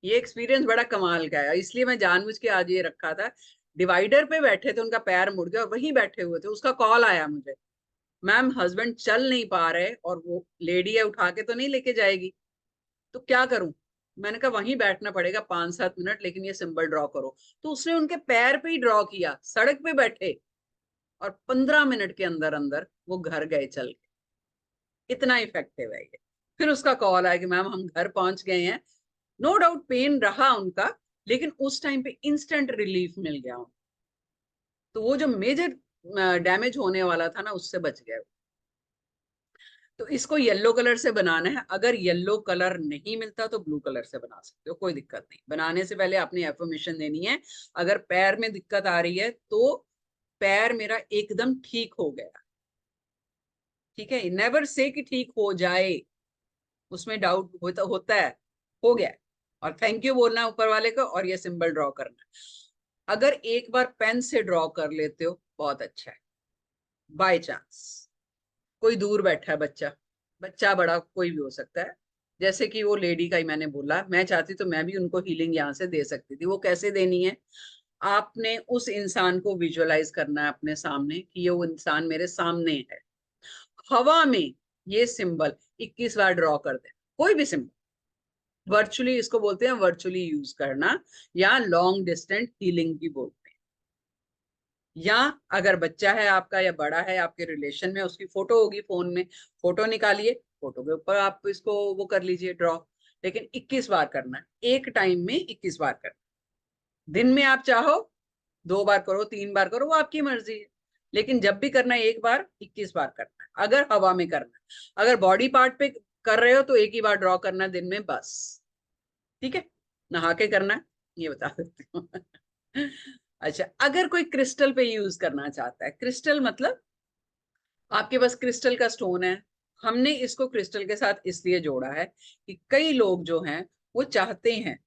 ये एक्सपीरियंस बड़ा कमाल का है, इसलिए मैं जानबूझ के आज ये रखा था। डिवाइडर पे बैठे थे, उनका पैर मुड़ गया और वहीं बैठे हुए थे, उसका कॉल आया मुझे, मैम हस्बैंड चल नहीं पा रहे और वो लेडी है, उठा के तो नहीं लेके जाएगी, तो क्या करूं? मैंने कहा वहीं बैठना पड़ेगा 5-7 मिनट, लेकिन ये सिंबल ड्रॉ करो। तो उसने उनके पैर पे ही ड्रॉ किया, सड़क पे बैठे, और 15 मिनट के अंदर अंदर वो घर गए चल के। इतना इफेक्टिव है ये। फिर उसका कॉल आया कि मैम हम घर पहुंच गए हैं। नो डाउट पेन रहा उनका, लेकिन उस टाइम पे इंस्टेंट रिलीफ मिल गया उनको। तो वो जो मेजर डैमेज होने वाला था ना, उससे बच गए। तो इसको येलो कलर से बनाना है। अगर येलो कलर नहीं मिलता तो ब्लू कलर से बना सकते हो, कोई दिक्कत नहीं। बनाने से पहले आपने एफर्मेशन देनी है। अगर पैर में दिक्कत आ रही है तो पैर मेरा एकदम ठीक हो गया, ठीक है, नेवर से कि ठीक हो जाए, उसमें डाउट होता है, हो गया, और थैंक यू बोलना ऊपर वाले को, और ये सिंबल ड्रॉ करना। अगर एक बार पेन से ड्रॉ कर लेते हो बहुत अच्छा है। बाय चांस कोई दूर बैठा है, बच्चा, बच्चा बड़ा कोई भी हो सकता है, जैसे कि वो लेडी का ही मैंने बोला, मैं चाहती तो मैं भी उनको हीलिंग यहाँ से दे सकती थी। वो कैसे देनी है? आपने उस इंसान को विजुअलाइज करना है अपने सामने कि ये वो इंसान मेरे सामने है। हवा में ये सिंबल 21 बार ड्रॉ कर दे, कोई भी सिंबल। वर्चुअली इसको बोलते हैं, वर्चुअली यूज करना, या लॉन्ग डिस्टेंस हीलिंग भी बोलते हैं। या अगर बच्चा है आपका या बड़ा है आपके रिलेशन में, उसकी फोटो होगी फोन में, फोटो निकालिए, फोटो के ऊपर आप इसको वो कर लीजिए ड्रॉ। लेकिन 21 बार करना है, एक टाइम में 21 बार करना। दिन में आप चाहो 2 बार करो, 3 बार करो, वो आपकी मर्जी है, लेकिन जब भी करना है एक बार 21 बार करना है। अगर हवा में करना है, अगर बॉडी पार्ट पे कर रहे हो तो एक ही बार ड्रॉ करना है दिन में बस। ठीक है, नहा के करना है, ये बता देती हूँ। अच्छा, अगर कोई क्रिस्टल पे यूज करना चाहता है, क्रिस्टल मतलब आपके पास क्रिस्टल का स्टोन है, हमने इसको क्रिस्टल के साथ इसलिए जोड़ा है कि कई लोग जो हैं वो चाहते हैं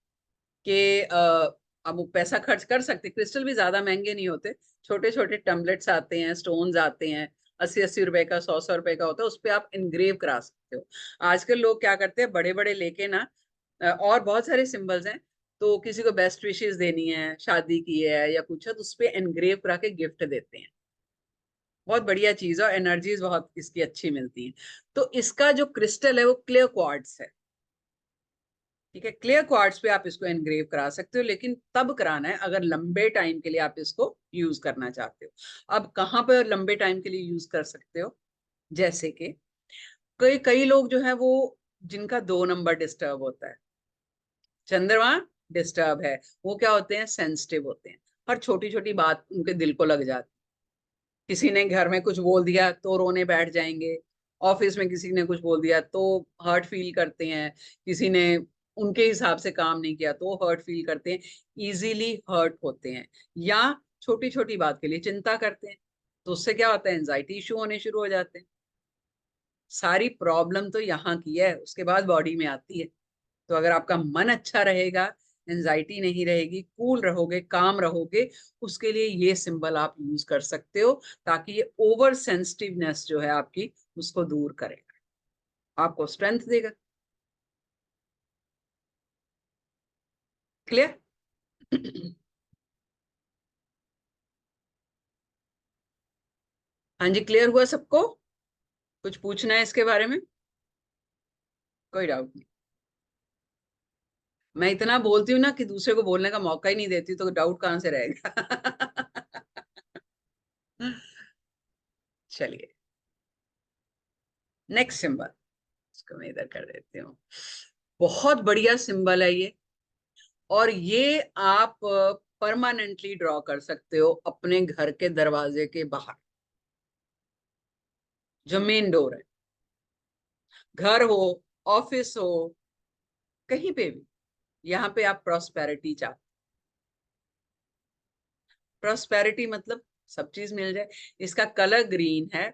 कि अब वो पैसा खर्च कर सकते, क्रिस्टल भी ज्यादा महंगे नहीं होते, छोटे छोटे टम्बलेट्स आते हैं, स्टोन्स आते हैं, 80-80 रुपए का, 100-100 रुपए का होता है, उस पर आप इनग्रेव करा सकते हो। आजकल लोग क्या करते हैं, बड़े बड़े लेके ना, और बहुत सारे सिंबल्स हैं, तो किसी को बेस्ट विशेस देनी है, शादी की है या कुछ है, तो उस पे एनग्रेव करा के गिफ्ट देते हैं। बहुत बढ़िया चीज है और एनर्जीज बहुत इसकी अच्छी मिलती है। तो इसका जो क्रिस्टल है वो क्लियर क्वार्ट्ज है, ठीक है। क्लियर क्वार्ट्ज पे आप इसको एनग्रेव करा सकते हो, लेकिन तब कराना है अगर लंबे टाइम के लिए आप इसको यूज करना चाहते हो। अब कहाँ पर लंबे टाइम के लिए यूज कर सकते हो, जैसे कि कई कई लोग जो है वो जिनका 2 नंबर डिस्टर्ब होता है, चंद्रमा डिस्टर्ब है, वो क्या होते हैं, सेंसिटिव होते हैं। हर छोटी छोटी बात उनके दिल को लग जाती, किसी ने घर में कुछ बोल दिया तो रोने बैठ जाएंगे, ऑफिस में किसी ने कुछ बोल दिया तो हर्ट फील करते हैं, किसी ने उनके हिसाब से काम नहीं किया तो हर्ट फील करते हैं, इजीली हर्ट होते हैं, या छोटी छोटी बात के लिए चिंता करते हैं, तो उससे क्या होता है, एंजाइटी इशू होने शुरू हो जाते हैं। सारी प्रॉब्लम तो यहाँ की है, उसके बाद बॉडी में आती है। तो अगर आपका मन अच्छा रहेगा, एंजाइटी नहीं रहेगी, कूल रहोगे, काम रहोगे, उसके लिए ये सिंबल आप यूज कर सकते हो, ताकि ये ओवर सेंसिटिवनेस जो है आपकी उसको दूर करेगा, आपको स्ट्रेंथ देगा। क्लियर? हाँ जी, क्लियर हुआ सबको? कुछ पूछना है इसके बारे में? कोई डाउट नहीं? मैं इतना बोलती हूँ ना कि दूसरे को बोलने का मौका ही नहीं देती, तो डाउट कहाँ से रहेगा? चलिए, नेक्स्ट सिंबल, इसको मैं इधर कर देती हूँ। बहुत बढ़िया सिंबल है ये, और ये आप परमानेंटली ड्रॉ कर सकते हो अपने घर के दरवाजे के बाहर, जो मेन डोर है, घर हो, ऑफिस हो, कहीं पे भी, यहाँ पे आप प्रॉस्पेरिटी चाहते, प्रॉस्पेरिटी मतलब सब चीज मिल जाए। इसका कलर ग्रीन है,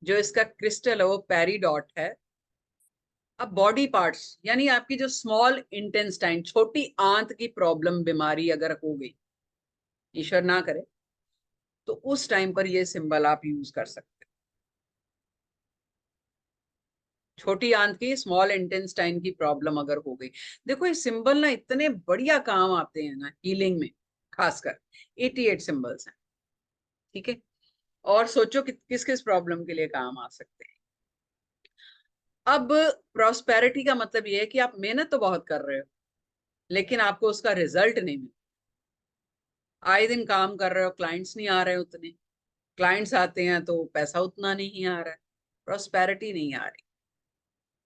जो इसका क्रिस्टल है वो पेरीडॉट है। अब बॉडी पार्ट्स, यानी आपकी जो स्मॉल इंटेस्टाइन, छोटी आंत की प्रॉब्लम, बीमारी अगर हो गई, ईश्वर ना करे, तो उस टाइम पर ये सिंबल आप यूज कर सकते हो। छोटी आंत की, स्मॉल इंटेस्टाइन की प्रॉब्लम अगर हो गई, देखो ये सिंबल ना इतने बढ़िया काम आते हैं ना हीलिंग में, खासकर 88 सिंबल्स हैं, ठीक है। और सोचो कि किस किस प्रॉब्लम के लिए काम आ सकते हैं। अब प्रॉस्पेरिटी का मतलब ये है कि आप मेहनत तो बहुत कर रहे हो, लेकिन आपको उसका रिजल्ट नहीं मिल, आए दिन काम कर रहे हो, क्लाइंट्स नहीं आ रहे उतने, क्लाइंट्स आते हैं तो पैसा उतना नहीं आ रहा है, प्रॉस्पेरिटी नहीं आ रही।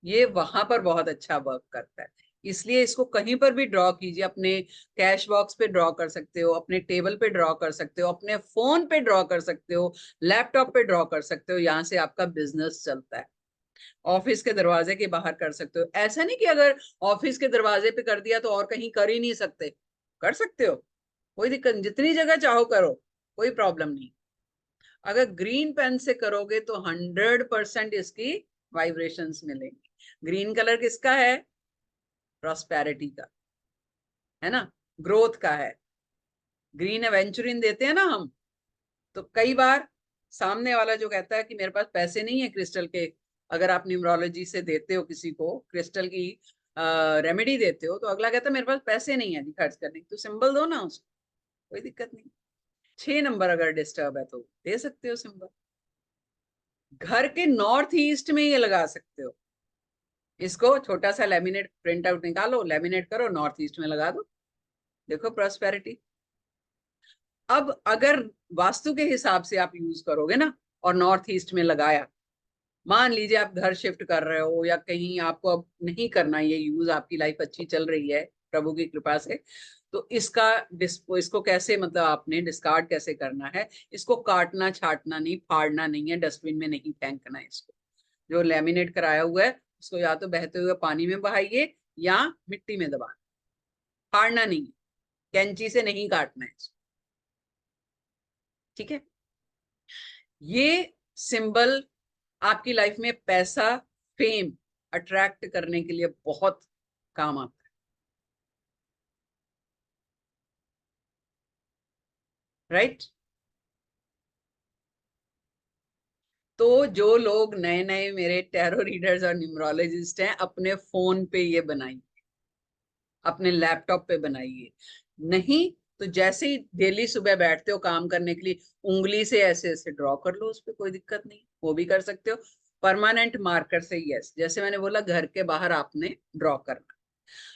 ये वहां पर बहुत अच्छा वर्क करता है, इसलिए इसको कहीं पर भी ड्रॉ कीजिए। अपने कैश बॉक्स पे ड्रॉ कर सकते हो, अपने टेबल पे ड्रॉ कर सकते हो, अपने फोन पे ड्रॉ कर सकते हो, लैपटॉप पे ड्रॉ कर सकते हो, यहाँ से आपका बिजनेस चलता है। ऑफिस के दरवाजे के बाहर कर सकते हो, ऐसा नहीं कि अगर ऑफिस के दरवाजे पे कर दिया तो और कहीं कर ही नहीं सकते, कर सकते हो, कोई दिक्कत नहीं, जितनी जगह चाहो करो, कोई प्रॉब्लम नहीं। अगर ग्रीन पेन से करोगे तो 100% इसकी वाइब्रेशंस मिलेंगी। ग्रीन कलर किसका है, प्रॉस्पेरिटी का है ना, ग्रोथ का है। ग्रीन एवेंचुरिन देते हैं ना हम, तो कई बार सामने वाला जो कहता है कि मेरे पास पैसे नहीं है क्रिस्टल के, अगर आप न्यूमरोलॉजी से देते हो किसी को क्रिस्टल की रेमेडी देते हो, तो अगला कहता है मेरे पास पैसे नहीं है जी खर्च करने की, तो सिंबल दो ना उसको, कोई दिक्कत नहीं। 6 नंबर अगर डिस्टर्ब है तो दे सकते हो सिंबल। घर के नॉर्थ ईस्ट में ये लगा सकते हो, इसको छोटा सा लेमिनेट प्रिंट आउट निकालो, लेमिनेट करो, नॉर्थ ईस्ट में लगा दो, देखो प्रॉस्पेरिटी। अब अगर वास्तु के हिसाब से आप यूज करोगे ना, और नॉर्थ ईस्ट में लगाया, मान लीजिए आप घर शिफ्ट कर रहे हो या कहीं आपको अब नहीं करना ये यूज, आपकी लाइफ अच्छी चल रही है प्रभु की कृपा से, तो इसको कैसे, मतलब आपने डिस्कार्ड कैसे करना है, इसको काटना छाटना नहीं, फाड़ना नहीं है, डस्टबिन में नहीं फेंकना है इसको। जो लेमिनेट कराया हुआ है उसको या तो बहते हुए पानी में बहाइए या मिट्टी में दबाना, फाड़ना नहीं है, कैंची से नहीं काटना है इसको, ठीक है। ये सिंबल आपकी लाइफ में पैसा, फेम अट्रैक्ट करने के लिए बहुत काम आता है, राइट। तो जो लोग नए नए मेरे टैरो रीडर्स और न्यूमरोलॉजिस्ट हैं, अपने फोन पे ये बनाइए, अपने लैपटॉप पे बनाइए। नहीं तो जैसे ही डेली सुबह बैठते हो काम करने के लिए, उंगली से ऐसे ऐसे ड्रॉ कर लो, उस पर कोई दिक्कत नहीं, वो भी कर सकते हो। परमानेंट मार्कर से, यस, जैसे मैंने बोला घर के बाहर आपने ड्रॉ करना।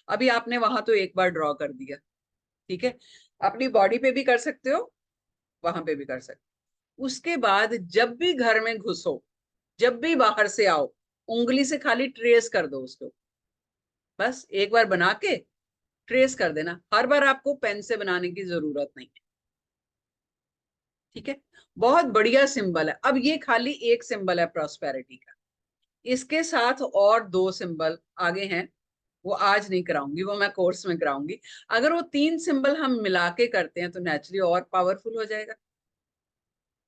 अभी आपने वहां तो एक बार ड्रॉ कर दिया, ठीक है, अपनी बॉडी पे भी कर सकते हो, वहां पे भी कर सकते हो। उसके बाद जब भी घर में घुसो, जब भी बाहर से आओ, उंगली से खाली ट्रेस कर दो उसको, बस एक बार बना के ट्रेस कर देना। हर बार आपको पेन से बनाने की जरूरत नहीं है, ठीक है। बहुत बढ़िया सिंबल है। अब ये खाली एक सिंबल है प्रॉस्पेरिटी का, इसके साथ और 2 सिंबल आगे हैं, वो आज नहीं कराऊंगी, वो मैं कोर्स में कराऊंगी। अगर वो 3 सिंबल हम मिला के करते हैं तो नेचुरली और पावरफुल हो जाएगा,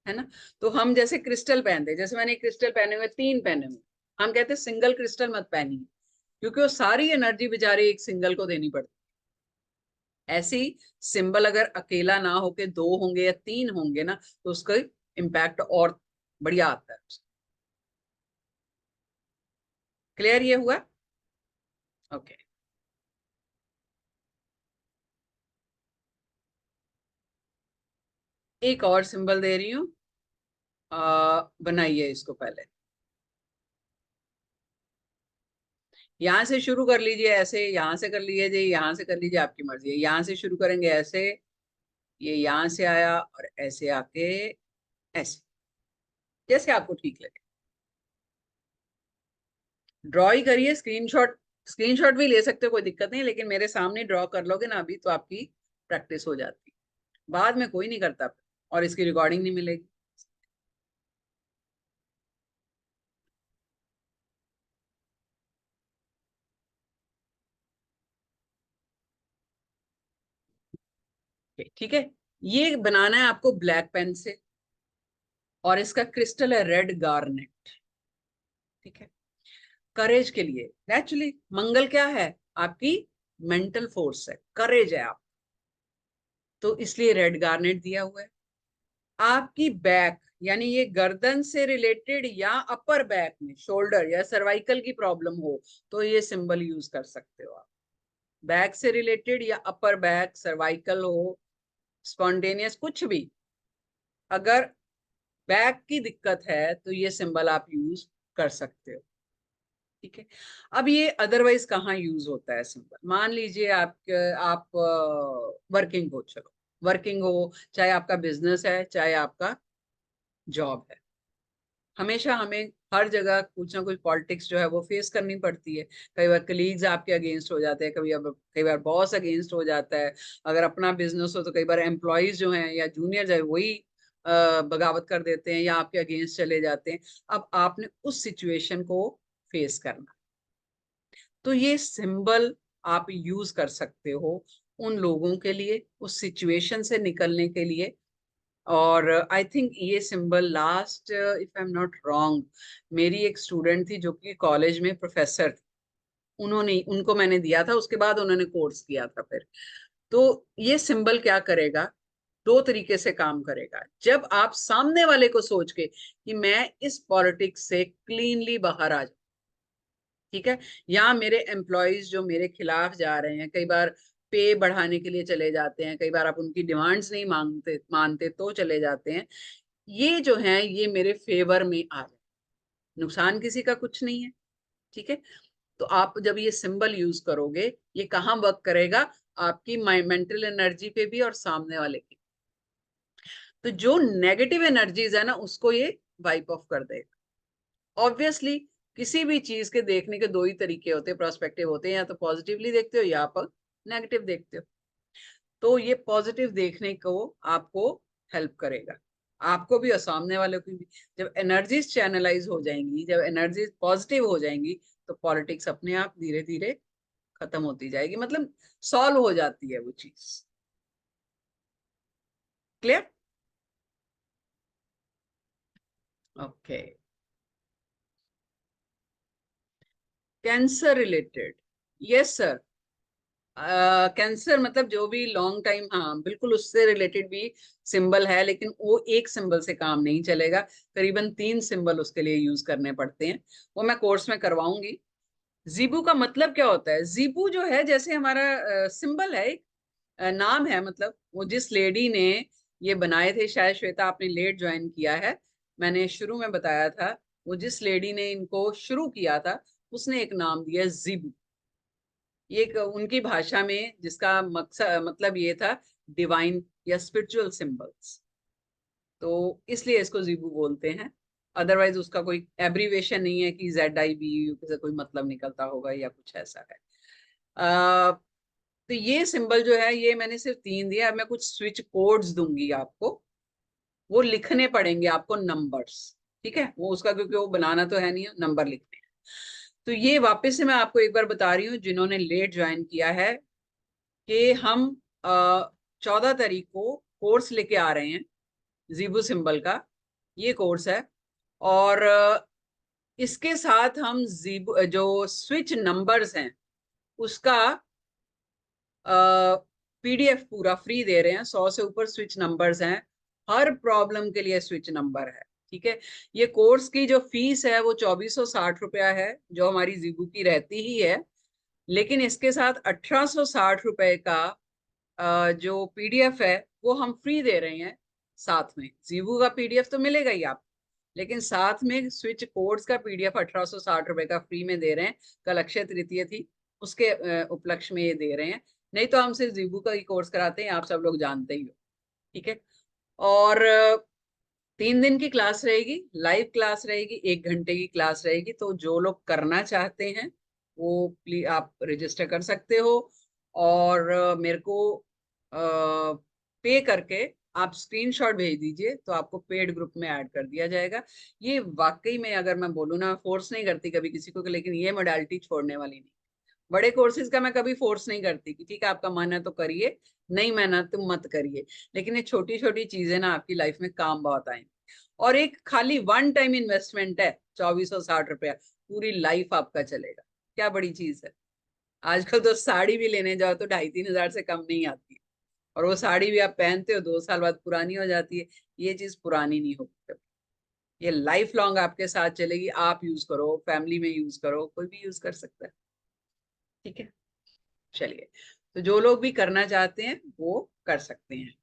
है ना। तो हम जैसे क्रिस्टल पहनते हैं, जैसे मैंने क्रिस्टल पहने हुए 3 पहने हुए, हम कहते हैं सिंगल क्रिस्टल मत पहनिए, क्योंकि वो सारी एनर्जी बेचारे एक सिंगल को देनी पड़ती है। ऐसे ही सिंबल अगर अकेला ना होके 2 होंगे या 3 होंगे ना, तो उसका इम्पैक्ट और बढ़िया आता है। क्लियर ये हुआ? ओके। एक और सिंबल दे रही हूं, बनाइए इसको पहले। यहां से शुरू कर लीजिए, ऐसे यहां से कर लीजिए, यहां से कर लीजिए, आपकी मर्जी है। यहां से शुरू करेंगे ऐसे, ये यहां से आया और ऐसे आके ऐसे, जैसे आपको ठीक लगे ड्रॉ ही करिए। स्क्रीनशॉट भी ले सकते हो, कोई दिक्कत नहीं, लेकिन मेरे सामने ड्रॉ कर लोगे ना अभी तो आपकी प्रैक्टिस हो जाती है। बाद में कोई नहीं करता और इसकी रिकॉर्डिंग नहीं मिलेगी। ठीक है, ये बनाना है आपको ब्लैक पेन से, और इसका क्रिस्टल है रेड गार्नेट, ठीक है। करेज के लिए, नेचुरली मंगल क्या है, आपकी मेंटल फोर्स है, करेज है आप, तो इसलिए रेड गार्नेट दिया हुआ है। आपकी बैक, यानी ये गर्दन से रिलेटेड या अपर बैक में शोल्डर या सर्वाइकल की प्रॉब्लम हो तो ये सिंबल यूज कर सकते हो आप। बैक से रिलेटेड या अपर बैक, सर्वाइकल हो, स्पॉन्टेनियस कुछ भी, अगर बैक की दिक्कत है तो ये सिंबल आप यूज कर सकते हो, ठीक है। अब ये अदरवाइज कहाँ यूज होता है सिंबल? मान लीजिए आप वर्किंग हो, चलो वर्किंग हो, चाहे आपका बिजनेस है चाहे आपका जॉब है, हमेशा हमें हर जगह कुछ ना कुछ पॉलिटिक्स जो है वो फेस करनी पड़ती है। कई बार कलीग्स आपके अगेंस्ट हो जाते हैं, कई बार बॉस अगेंस्ट हो जाता है। अगर अपना बिजनेस हो तो कई बार एम्प्लॉयज जो हैं या जूनियर जो है वही बगावत कर देते हैं या आपके अगेंस्ट चले जाते हैं। अब आपने उस सिचुएशन को फेस करना, तो ये सिंबल आप यूज कर सकते हो उन लोगों के लिए, उस सिचुएशन से निकलने के लिए। और आई थिंक ये symbol last, if I am not wrong, मेरी एक स्टूडेंट थी जो कि कॉलेज में प्रोफेसर थी, उनको मैंने दिया था, उसके बाद उन्होंने कोर्स किया था फिर। तो ये सिंबल क्या करेगा, 2 तरीके से काम करेगा। जब आप सामने वाले को सोच के कि मैं इस पॉलिटिक्स से क्लीनली बाहर आ जाऊं, ठीक है, या मेरे एम्प्लॉयज जो मेरे खिलाफ जा रहे हैं, कई बार पे बढ़ाने के लिए चले जाते हैं, कई बार आप उनकी डिमांड्स नहीं मानते तो चले जाते हैं, ये जो है ये मेरे फेवर में आ जाए, नुकसान किसी का कुछ नहीं है, ठीक है। तो आप जब ये सिंबल यूज करोगे, ये कहाँ वर्क करेगा, आपकी मेंटल एनर्जी पे भी और सामने वाले की। तो जो नेगेटिव एनर्जीज है ना उसको ये वाइप ऑफ कर देगा। ऑब्वियसली किसी भी चीज के देखने के 2 ही तरीके होते हैं, प्रोस्पेक्टिव होते हैं, या तो पॉजिटिवली देखते हो या आप नेगेटिव देखते हो। तो ये पॉजिटिव देखने को आपको हेल्प करेगा, आपको भी और सामने वाले को भी। जब एनर्जीज चैनलाइज हो जाएंगी, जब एनर्जीज पॉजिटिव हो जाएंगी, तो पॉलिटिक्स अपने आप धीरे धीरे खत्म होती जाएगी, मतलब सॉल्व हो जाती है वो चीज। Clear? Okay. Cancer related, yes sir, cancer मतलब जो भी लॉन्ग टाइम, हाँ बिल्कुल उससे रिलेटेड भी सिंबल है, लेकिन वो एक सिंबल से काम नहीं चलेगा, करीबन 3 सिंबल उसके लिए यूज करने पड़ते हैं, वो मैं कोर्स में करवाऊंगी। जीबू का मतलब क्या होता है? जीबू जो है जैसे हमारा सिंबल है, एक नाम है, मतलब वो जिस लेडी ने ये बनाए थे, शायद श्वेता आपने लेट ज्वाइन किया है, मैंने शुरू में बताया था, वो जिस लेडी ने इनको शुरू किया था उसने एक नाम दिया जीबू। ये एक उनकी भाषा में जिसका मकसद मतलब ये था डिवाइन या स्पिरिचुअल सिंबल्स, तो इसलिए इसको जीबू बोलते हैं। अदरवाइज उसका कोई एब्रीवेशन नहीं है कि ZIBU से कोई मतलब निकलता होगा या कुछ ऐसा है। तो ये सिंबल जो है ये मैंने सिर्फ 3 दिया। अब मैं कुछ स्विच कोड्स दूंगी आपको, वो लिखने पड़ेंगे आपको, नंबर्स, ठीक है? वो उसका क्योंकि वो बनाना तो है नहीं, नंबर लिखने हैं। तो ये वापस से मैं आपको एक बार बता रही हूँ जिन्होंने लेट ज्वाइन किया है, कि हम 14 तारीख को कोर्स लेके आ रहे हैं जीबू सिंबल का, ये कोर्स है। और इसके साथ हम जीबू जो स्विच नंबर्स हैं उसका PDF पूरा फ्री दे रहे हैं। 100 से ऊपर स्विच नंबर्स हैं, हर प्रॉब्लम के लिए स्विच नंबर है, ठीक है? ये कोर्स की जो फीस है वो 2460 रुपया है, जो हमारी जीबू की रहती ही है, लेकिन इसके साथ 1860 रुपए का जो PDF है वो हम फ्री दे रहे हैं। साथ में जीबू का PDF तो मिलेगा ही आप, लेकिन साथ में स्विच कोड्स का PDF 1860 रुपए का फ्री में दे रहे हैं। कल अक्षय तृतीया थी, उसके उपलक्ष्य में ये दे रहे हैं। नहीं तो हम सिर्फ जीबू का ही कोर्स कराते हैं, आप सब लोग जानते ही हो, ठीक है? और 3 दिन की क्लास रहेगी, लाइव क्लास रहेगी, 1 घंटे की क्लास रहेगी। तो जो लोग करना चाहते हैं वो प्लीज आप रजिस्टर कर सकते हो, और मेरे को पे करके आप स्क्रीनशॉट भेज दीजिए, तो आपको पेड ग्रुप में ऐड कर दिया जाएगा। ये वाकई में अगर मैं बोलूँ ना, फोर्स नहीं करती कभी किसी को, लेकिन ये मोडालिटी छोड़ने वाली नहीं। बड़े कोर्सेज का मैं कभी फोर्स नहीं करती कि ठीक है आपका मन है तो करिए, नहीं मन है तो मत करिए, लेकिन ये छोटी छोटी चीजें ना आपकी लाइफ में काम बहुत आएंगी। और एक खाली 1 टाइम इन्वेस्टमेंट है, 2460 रुपया, पूरी लाइफ आपका चलेगा। क्या बड़ी चीज है। आजकल तो साड़ी भी लेने जाओ तो 2500-3000 से कम नहीं आती है, और वो साड़ी भी आप पहनते हो 2 साल बाद पुरानी हो जाती है। ये चीज पुरानी नहीं होती, ये लाइफ लॉन्ग आपके साथ चलेगी। आप यूज करो, फैमिली में यूज करो, कोई भी यूज कर सकता है, ठीक है? चलिए, तो जो लोग भी करना चाहते हैं वो कर सकते हैं।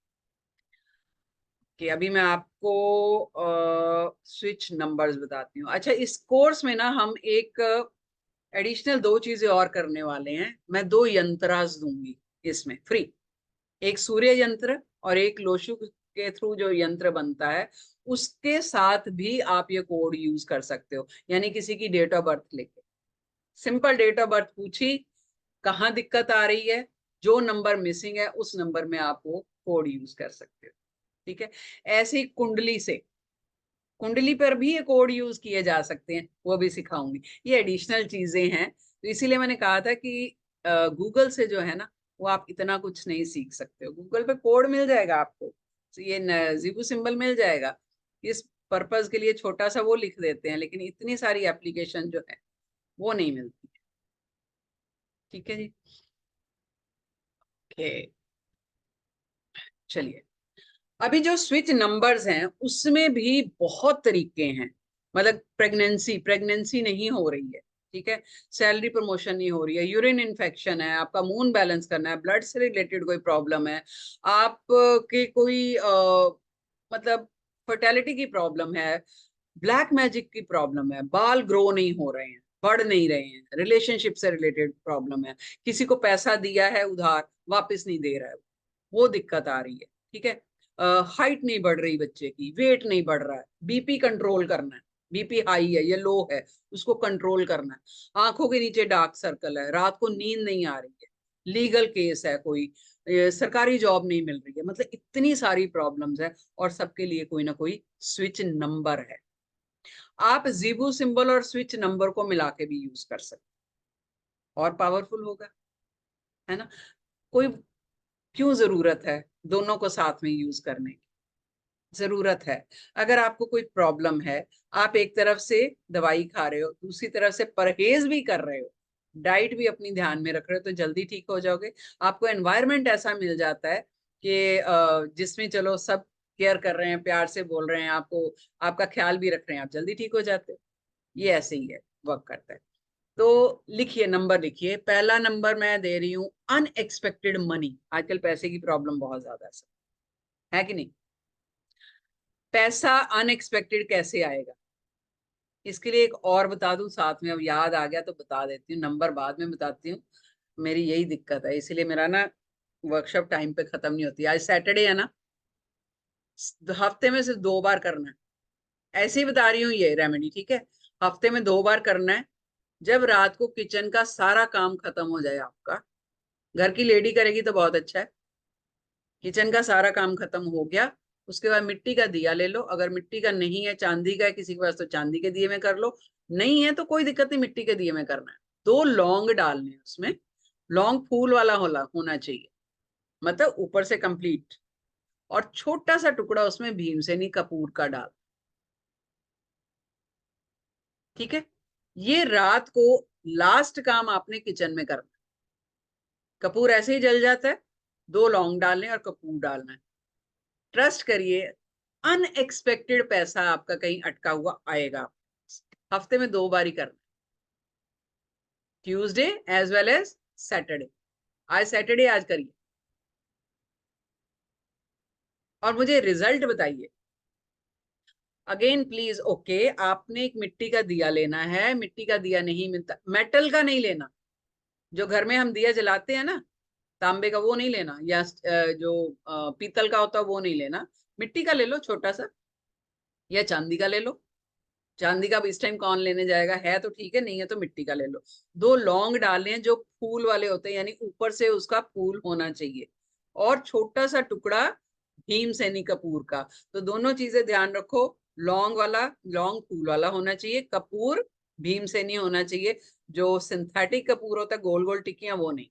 कि अभी मैं आपको स्विच नंबर्स बताती हूँ। अच्छा, इस कोर्स में ना हम एक एडिशनल 2 चीजें और करने वाले हैं। मैं 2 यंत्रास दूंगी इसमें फ्री, एक सूर्य यंत्र और एक लोशु के थ्रू जो यंत्र बनता है उसके साथ भी आप ये कोड यूज कर सकते हो। यानी किसी की डेट ऑफ बर्थ लेके सिंपल डेट ऑफ बर्थ पूछी, कहाँ दिक्कत आ रही है, जो नंबर मिसिंग है उस नंबर में आप वो कोड यूज कर सकते हो, ठीक है? ऐसे ही कुंडली से, कुंडली पर भी ये कोड यूज किए जा सकते हैं, वो भी सिखाऊंगी। ये एडिशनल चीजें हैं, तो इसीलिए मैंने कहा था कि गूगल से जो है ना वो आप इतना कुछ नहीं सीख सकते हो। गूगल पे कोड मिल जाएगा आपको, तो ये जीबू सिंबल मिल जाएगा। इस पर्पज के लिए छोटा सा वो लिख देते हैं, लेकिन इतनी सारी एप्लीकेशन जो है वो नहीं मिलती, ठीक है जी? ओके, चलिए, अभी जो स्विच नंबर्स हैं उसमें भी बहुत तरीके हैं। मतलब प्रेगनेंसी प्रेगनेंसी नहीं हो रही है, ठीक है? सैलरी प्रमोशन नहीं हो रही है, यूरिन इन्फेक्शन है, आपका मून बैलेंस करना है, ब्लड से रिलेटेड कोई प्रॉब्लम है, आप के कोई मतलब फर्टेलिटी की प्रॉब्लम है, ब्लैक मैजिक की प्रॉब्लम है, बाल ग्रो नहीं हो रहे हैं, बढ़ नहीं रहे हैं, रिलेशनशिप से रिलेटेड प्रॉब्लम है, किसी को पैसा दिया है उधार वापस नहीं दे रहा है, वो दिक्कत आ रही है, ठीक है? हाइट नहीं बढ़ रही बच्चे की, वेट नहीं बढ़ रहा है, बीपी कंट्रोल करना है, बीपी हाई है या लो है उसको कंट्रोल करना है, आंखों के नीचे डार्क सर्कल है, रात को नींद नहीं आ रही है, लीगल केस है कोई, सरकारी जॉब नहीं मिल रही है, मतलब इतनी सारी प्रॉब्लम्स है, और सबके लिए कोई ना कोई स्विच नंबर है। आप जीबू सिंबल और स्विच नंबर को मिला के भी यूज कर सकते, और पावरफुल होगा, है ना? कोई क्यों जरूरत है दोनों को साथ में यूज करने की? जरूरत है। अगर आपको कोई प्रॉब्लम है, आप एक तरफ से दवाई खा रहे हो, दूसरी तरफ से परहेज भी कर रहे हो, डाइट भी अपनी ध्यान में रख रहे हो, तो जल्दी ठीक हो जाओगे। आपको एनवायरनमेंट ऐसा मिल जाता है कि जिसमें चलो सब केयर कर रहे हैं, प्यार से बोल रहे हैं आपको, आपका ख्याल भी रख रहे हैं, आप जल्दी ठीक हो जाते हो। ये ऐसे ही है, वर्क करता है। तो लिखिए, नंबर लिखिए। पहला नंबर मैं दे रही हूं अनएक्सपेक्टेड मनी। आजकल पैसे की प्रॉब्लम बहुत ज्यादा है कि नहीं? पैसा अनएक्सपेक्टेड कैसे आएगा, इसके लिए एक और बता दूं साथ में, अब याद आ गया तो बता देती हूँ, नंबर बाद में बताती हूँ। मेरी यही दिक्कत है, इसीलिए मेरा ना वर्कशॉप टाइम पे खत्म नहीं होती। आज सैटरडे है ना, हफ्ते में सिर्फ 2 बार करना है। ऐसे ही बता रही हूँ ये रेमेडी, ठीक है? हफ्ते में 2 बार करना है। जब रात को किचन का सारा काम खत्म हो जाए आपका, घर की लेडी करेगी तो बहुत अच्छा है। किचन का सारा काम खत्म हो गया, उसके बाद मिट्टी का दिया ले लो। अगर मिट्टी का नहीं है, चांदी का है किसी के पास, तो चांदी के दिए में कर लो। नहीं है तो कोई दिक्कत नहीं, मिट्टी के दिए में करना है। 2 लौंग डालने हैं उसमें। लौंग फूल वाला होना चाहिए, मतलब ऊपर से कंप्लीट। और छोटा सा टुकड़ा उसमें भीमसेनी कपूर का डाल, ठीक है? ये रात को लास्ट काम आपने किचन में करना। कपूर ऐसे ही जल जाता है। 2 लौंग डालने और कपूर डालना है। ट्रस्ट करिए, अनएक्सपेक्टेड पैसा आपका कहीं अटका हुआ आएगा। हफ्ते में 2 बार ही करना, Tuesday as well as Saturday. आज सैटरडे, आज करिए और मुझे रिजल्ट बताइए। अगेन प्लीज, ओके, आपने एक मिट्टी का दिया लेना है। मिट्टी का दिया नहीं मिलता, मेटल का नहीं लेना। जो घर में हम दिया जलाते हैं ना, तांबे का, वो नहीं लेना, या जो पीतल का होता है वो नहीं लेना। मिट्टी का ले लो छोटा सा, या चांदी का ले लो। चांदी का अब इस टाइम कौन लेने जाएगा, है तो ठीक है, नहीं है तो मिट्टी का ले लो। 2 लौंग डालने हैं जो फूल वाले होते हैं, यानी ऊपर से उसका फूल होना चाहिए। और छोटा सा टुकड़ा भीमसेनी कपूर का। तो दोनों चीजें ध्यान रखो, लौंग वाला, लौंग फूल वाला होना चाहिए, कपूर भीमसेनी होना चाहिए। जो सिंथेटिक कपूर होता है, गोल गोल टिक्कियां, वो नहीं।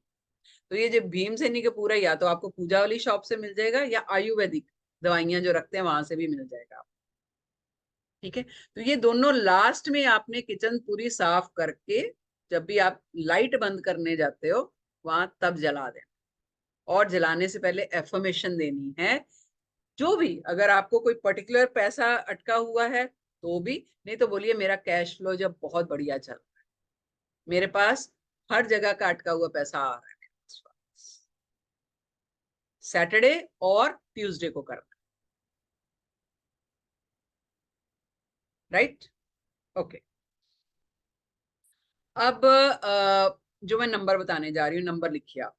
तो ये जो भीमसेनी कपूर है, या तो आपको पूजा वाली शॉप से मिल जाएगा, या आयुर्वेदिक दवाइयां जो रखते हैं वहां से भी मिल जाएगा, ठीक है? तो ये दोनों लास्ट में आपने किचन पूरी साफ करके, जब भी आप लाइट बंद करने जाते हो वहां, तब जला देना। और जलाने से पहले एफर्मेशन देनी है। जो भी, अगर आपको कोई पर्टिकुलर पैसा अटका हुआ है तो भी, नहीं तो बोलिए मेरा कैश फ्लो जब बहुत बढ़िया चल रहा है, मेरे पास हर जगह का अटका हुआ पैसा आ रहा है। सैटरडे और ट्यूसडे को करना, राइट? ओके। अब जो मैं नंबर बताने जा रही हूँ, नंबर लिखिए आप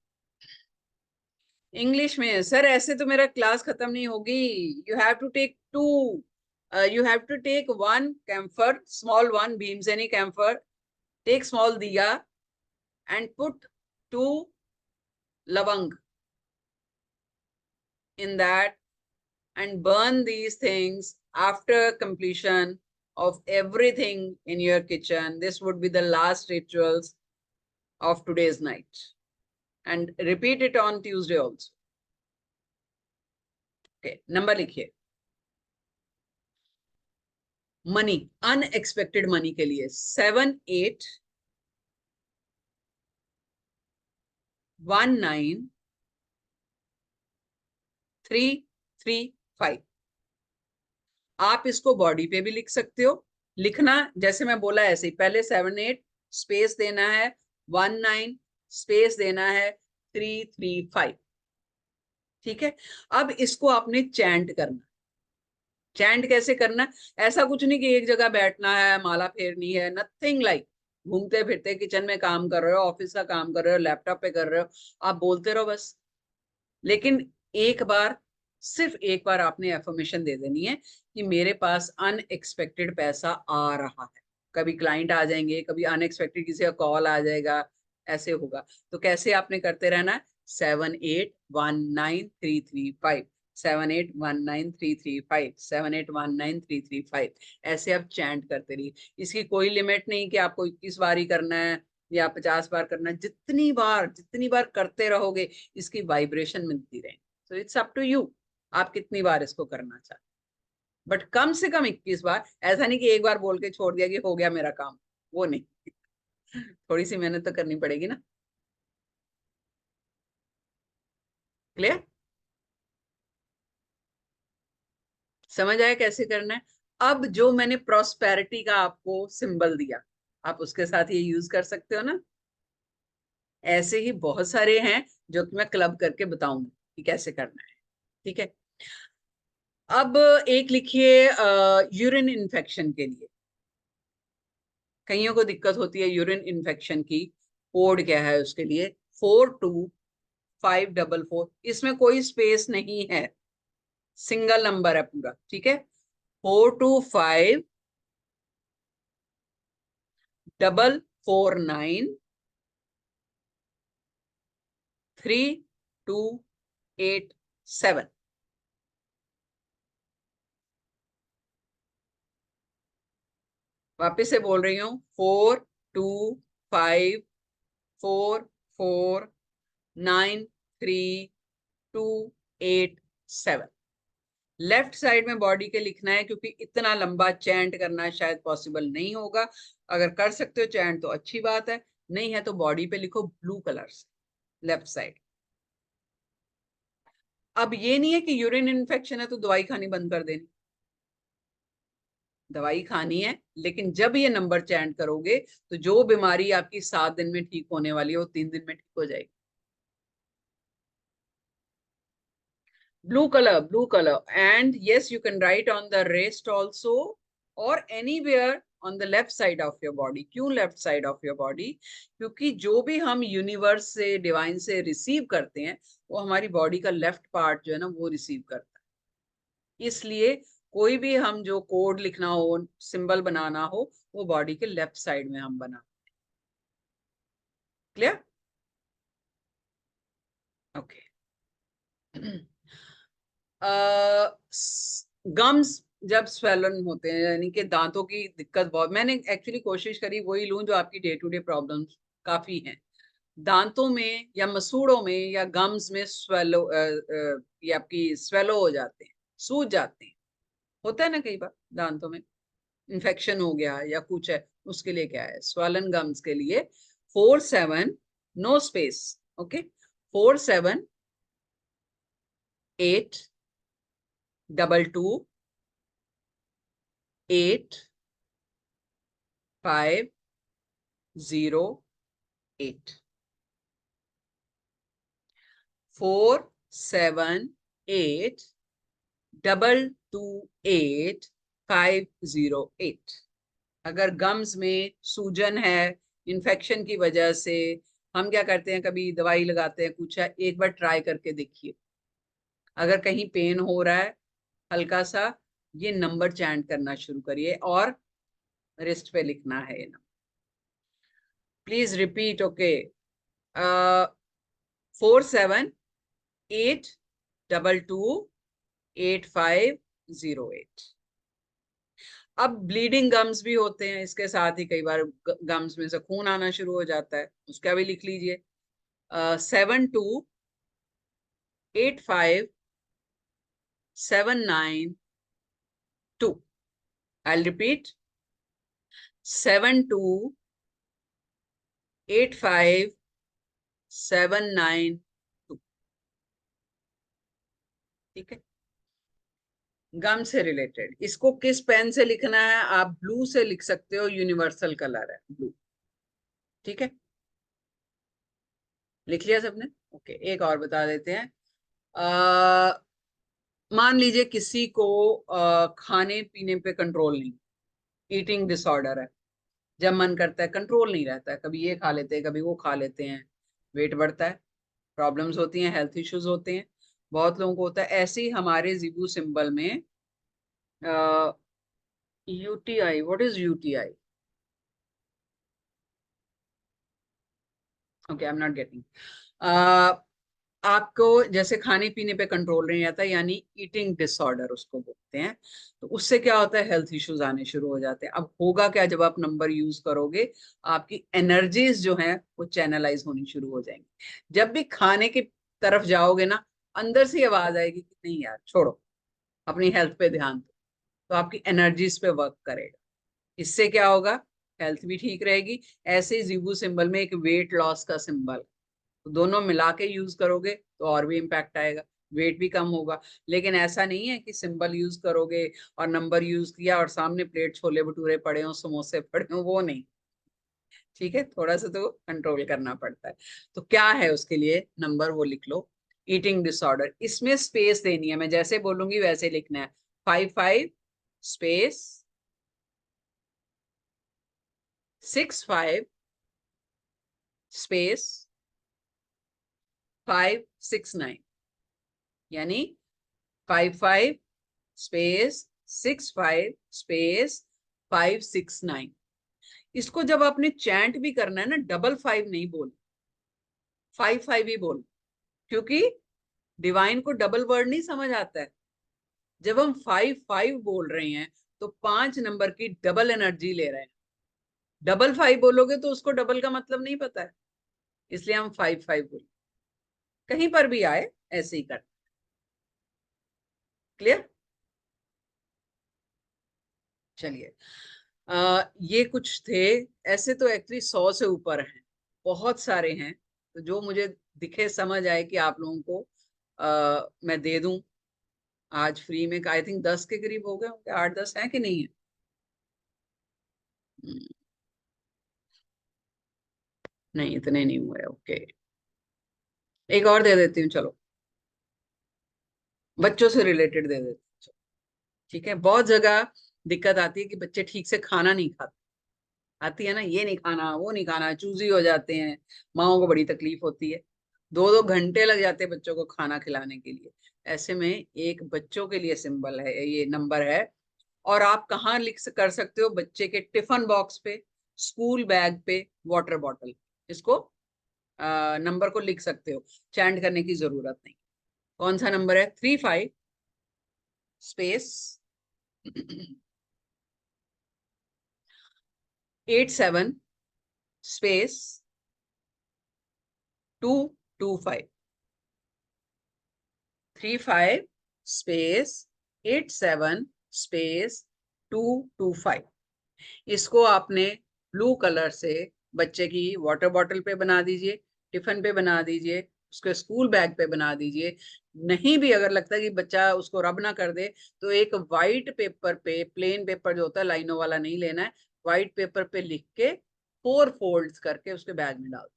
इंग्लिश में। सर ऐसे तो मेरा क्लास खत्म नहीं होगी। You have to take 2, you have to take 1 camphor, small one Bhimseni camphor, take small diya and put 2 lavang in that, and burn these things after completion of everything in your kitchen. This would be the last rituals of today's night, and repeat it on Tuesday also. Okay, number लिखिए। Money, unexpected money के लिए 78193335। आप इसको body पे भी लिख सकते हो। लिखना जैसे मैं बोला ऐसे ही, पहले 78 स्पेस देना है, 19 स्पेस देना है, 335, ठीक है? अब इसको आपने चैंट करना। चैंट कैसे करना? ऐसा कुछ नहीं कि एक जगह बैठना है, माला फेरनी है, नथिंग लाइक। घूमते फिरते किचन में काम कर रहे हो, ऑफिस का काम कर रहे हो, लैपटॉप पे कर रहे हो, आप बोलते रहो बस। लेकिन एक बार, सिर्फ एक बार आपने एफर्मेशन दे देनी है कि मेरे पास अनएक्सपेक्टेड पैसा आ रहा है। कभी क्लाइंट आ जाएंगे, कभी अनएक्सपेक्टेड किसी का कॉल आ जाएगा, ऐसे होगा। तो कैसे आपने करते रहना है? 78193335, 78193335, 78193335, ऐसे आप चैंट करते रहिए। इसकी कोई लिमिट नहीं कि आपको 21 बार ही करना है या 50 बार करना है। जितनी बार करते रहोगे, इसकी वाइब्रेशन मिलती रहेगी। So it's up to you, आप कितनी बार इसको करना चाहते, बट कम से कम 21 बार। ऐसा नहीं कि एक बार बोल के छोड़ दिया कि हो गया मेरा काम, वो नहीं। थोड़ी सी मेहनत तो करनी पड़ेगी ना। क्लियर? समझ आया कैसे करना है? अब जो मैंने प्रॉस्पेरिटी का आपको सिंबल दिया, आप उसके साथ ये यूज कर सकते हो ना। ऐसे ही बहुत सारे हैं जो कि मैं क्लब करके बताऊंगी कि कैसे करना है। ठीक है, अब एक लिखिए यूरिन इन्फेक्शन के लिए। कईयों को दिक्कत होती है यूरिन इन्फेक्शन की। कोड क्या है उसके लिए? 42544। इसमें कोई स्पेस नहीं है, सिंगल नंबर है पूरा। ठीक है, 425449327। वापिस से बोल रही हूँ, 425449327। लेफ्ट साइड में बॉडी के लिखना है, क्योंकि इतना लंबा चैंट करना शायद पॉसिबल नहीं होगा। अगर कर सकते हो चैंट तो अच्छी बात है, नहीं है तो बॉडी पे लिखो ब्लू कलर से, लेफ्ट साइड। अब ये नहीं है कि यूरिन इन्फेक्शन है तो दवाई खानी बंद कर देनी, दवाई खानी है, लेकिन जब ये नंबर चैंट करोगे तो जो बीमारी आपकी 7 दिन में ठीक होने वाली है वो 3 दिन में ठीक हो जाएगी। blue color, and yes, you can write on the wrist also or anywhere on the left side of your body. क्यों left side of your body? क्योंकि जो भी हम यूनिवर्स से, डिवाइन से रिसीव करते हैं वो हमारी बॉडी का लेफ्ट पार्ट जो है ना वो रिसीव करता है। इसलिए कोई भी हम जो कोड लिखना हो, सिंबल बनाना हो, वो बॉडी के लेफ्ट साइड में हम बना। क्लियर? ओके। गम्स जब स्वेलन होते हैं, यानी कि दांतों की दिक्कत बहुत, मैंने एक्चुअली कोशिश करी वही लूं जो आपकी डे टू डे प्रॉब्लम्स काफी हैं। दांतों में या मसूड़ों में या गम्स में स्वेलो, ये आपकी स्वेलो हो जाते हैं, सूज जाते हैं। होता है ना कई बार दांतों में इन्फेक्शन हो गया या कुछ है, उसके लिए क्या है? स्वेलन गम्स के लिए 47, नो स्पेस, ओके, 478228508 478228508। अगर गम्स में सूजन है इन्फेक्शन की वजह से, हम क्या करते हैं, कभी दवाई लगाते हैं, कुछ है, एक बार ट्राई करके देखिए। अगर कहीं पेन हो रहा है हल्का सा, ये नंबर चैंट करना शुरू करिए और रिस्ट पे लिखना है ये नंबर। Please repeat, okay. 478228508। अब ब्लीडिंग गम्स भी होते हैं, इसके साथ ही कई बार गम्स में से खून आना शुरू हो जाता है, उसका भी लिख लीजिए। 7285792। I'll repeat, 7285792। ठीक है, गम से रिलेटेड। इसको किस पेन से लिखना है? आप ब्लू से लिख सकते हो, यूनिवर्सल कलर है ब्लू। ठीक है, लिख लिया सबने? ओके, एक और बता देते हैं। मान लीजिए किसी को खाने पीने पे कंट्रोल नहीं, ईटिंग डिसऑर्डर है, जब मन करता है कंट्रोल नहीं रहता है, कभी ये खा लेते हैं कभी वो खा लेते हैं, वेट बढ़ता है, प्रॉब्लम्स होती हैं, हेल्थ इश्यूज होते हैं, बहुत लोगों को होता है। ऐसे ही हमारे जिबू सिंबल में UTI, what is UTI? Okay, I am not getting. आपको जैसे खाने पीने पे कंट्रोल नहीं आता, यानी ईटिंग डिसऑर्डर उसको बोलते हैं, तो उससे क्या होता है, हेल्थ इश्यूज आने शुरू हो जाते हैं। अब होगा क्या, जब आप नंबर यूज करोगे आपकी एनर्जीज जो हैं वो चैनलाइज होनी शुरू हो जाएंगी। जब भी खाने की तरफ जाओगे ना, अंदर से आवाज आएगी कि नहीं यार छोड़ो, अपनी हेल्थ पे ध्यान दो, तो आपकी एनर्जीज पे वर्क करेगा। इससे क्या होगा, हेल्थ भी ठीक रहेगी। ऐसे ही जीबू सिंबल में एक वेट लॉस का सिंबल, तो दोनों मिला के यूज करोगे तो और भी इम्पैक्ट आएगा, वेट भी कम होगा। लेकिन ऐसा नहीं है कि सिंबल यूज करोगे और नंबर यूज किया और सामने प्लेट छोले भटूरे पड़े हो, समोसे पड़े हो, वो नहीं। ठीक है, थोड़ा सा तो कंट्रोल करना पड़ता है। तो क्या है उसके लिए नंबर, वो लिख लो। ईटिंग डिसऑर्डर, इसमें स्पेस देनी है, मैं जैसे बोलूंगी वैसे लिखना है। 55 स्पेस 65 स्पेस 569, यानी 55 स्पेस 65 स्पेस 569। इसको जब आपने चैंट भी करना है ना, 55 नहीं बोल, 55 ही बोल, क्योंकि डिवाइन को डबल वर्ड नहीं समझ आता है। जब हम 55 बोल रहे हैं तो 5 नंबर की डबल एनर्जी ले रहे हैं। 55 बोलोगे तो उसको डबल का मतलब नहीं पता है, इसलिए हम 55 बोल, कहीं पर भी आए ऐसे ही कर। क्लियर? चलिए, ये कुछ थे। ऐसे तो एक्चुअली 100 से ऊपर हैं, बहुत सारे हैं। तो जो मुझे दिखे, समझ आए कि आप लोगों को मैं दे दूं आज फ्री में। आई थिंक 10 के करीब हो गए होंगे, 8-10 हैं कि नहीं है? नहीं, इतने नहीं हुए। ओके, एक और दे देती हूँ, चलो, बच्चों से रिलेटेड दे देती हूँ। चलो, ठीक है। बहुत जगह दिक्कत आती है कि बच्चे ठीक से खाना नहीं खाते, आती है ना, ये नहीं खाना वो नहीं खाना, चूजी हो जाते हैं। माओ को बड़ी तकलीफ होती है, 2-2 घंटे लग जाते हैं बच्चों को खाना खिलाने के लिए। ऐसे में एक बच्चों के लिए सिंबल है, ये नंबर है। और आप कहाँ कर सकते हो? बच्चे के टिफिन बॉक्स पे, स्कूल बैग पे, वाटर बॉटल, इसको नंबर को लिख सकते हो, चैंट करने की जरूरत नहीं। कौन सा नंबर है? 35 स्पेस 87 स्पेस 225। 35 space 87 space 225। इसको आपने ब्लू कलर से बच्चे की वाटर बॉटल पे बना दीजिए, टिफिन पे बना दीजिए, उसके स्कूल बैग पे बना दीजिए। नहीं भी अगर लगता है कि बच्चा उसको रब ना कर दे, तो एक वाइट पेपर पे, प्लेन पेपर जो होता है, लाइनों वाला नहीं लेना है, वाइट पेपर पे लिख के 4 फोल्ड्स करके उसके बैग में डाल दो,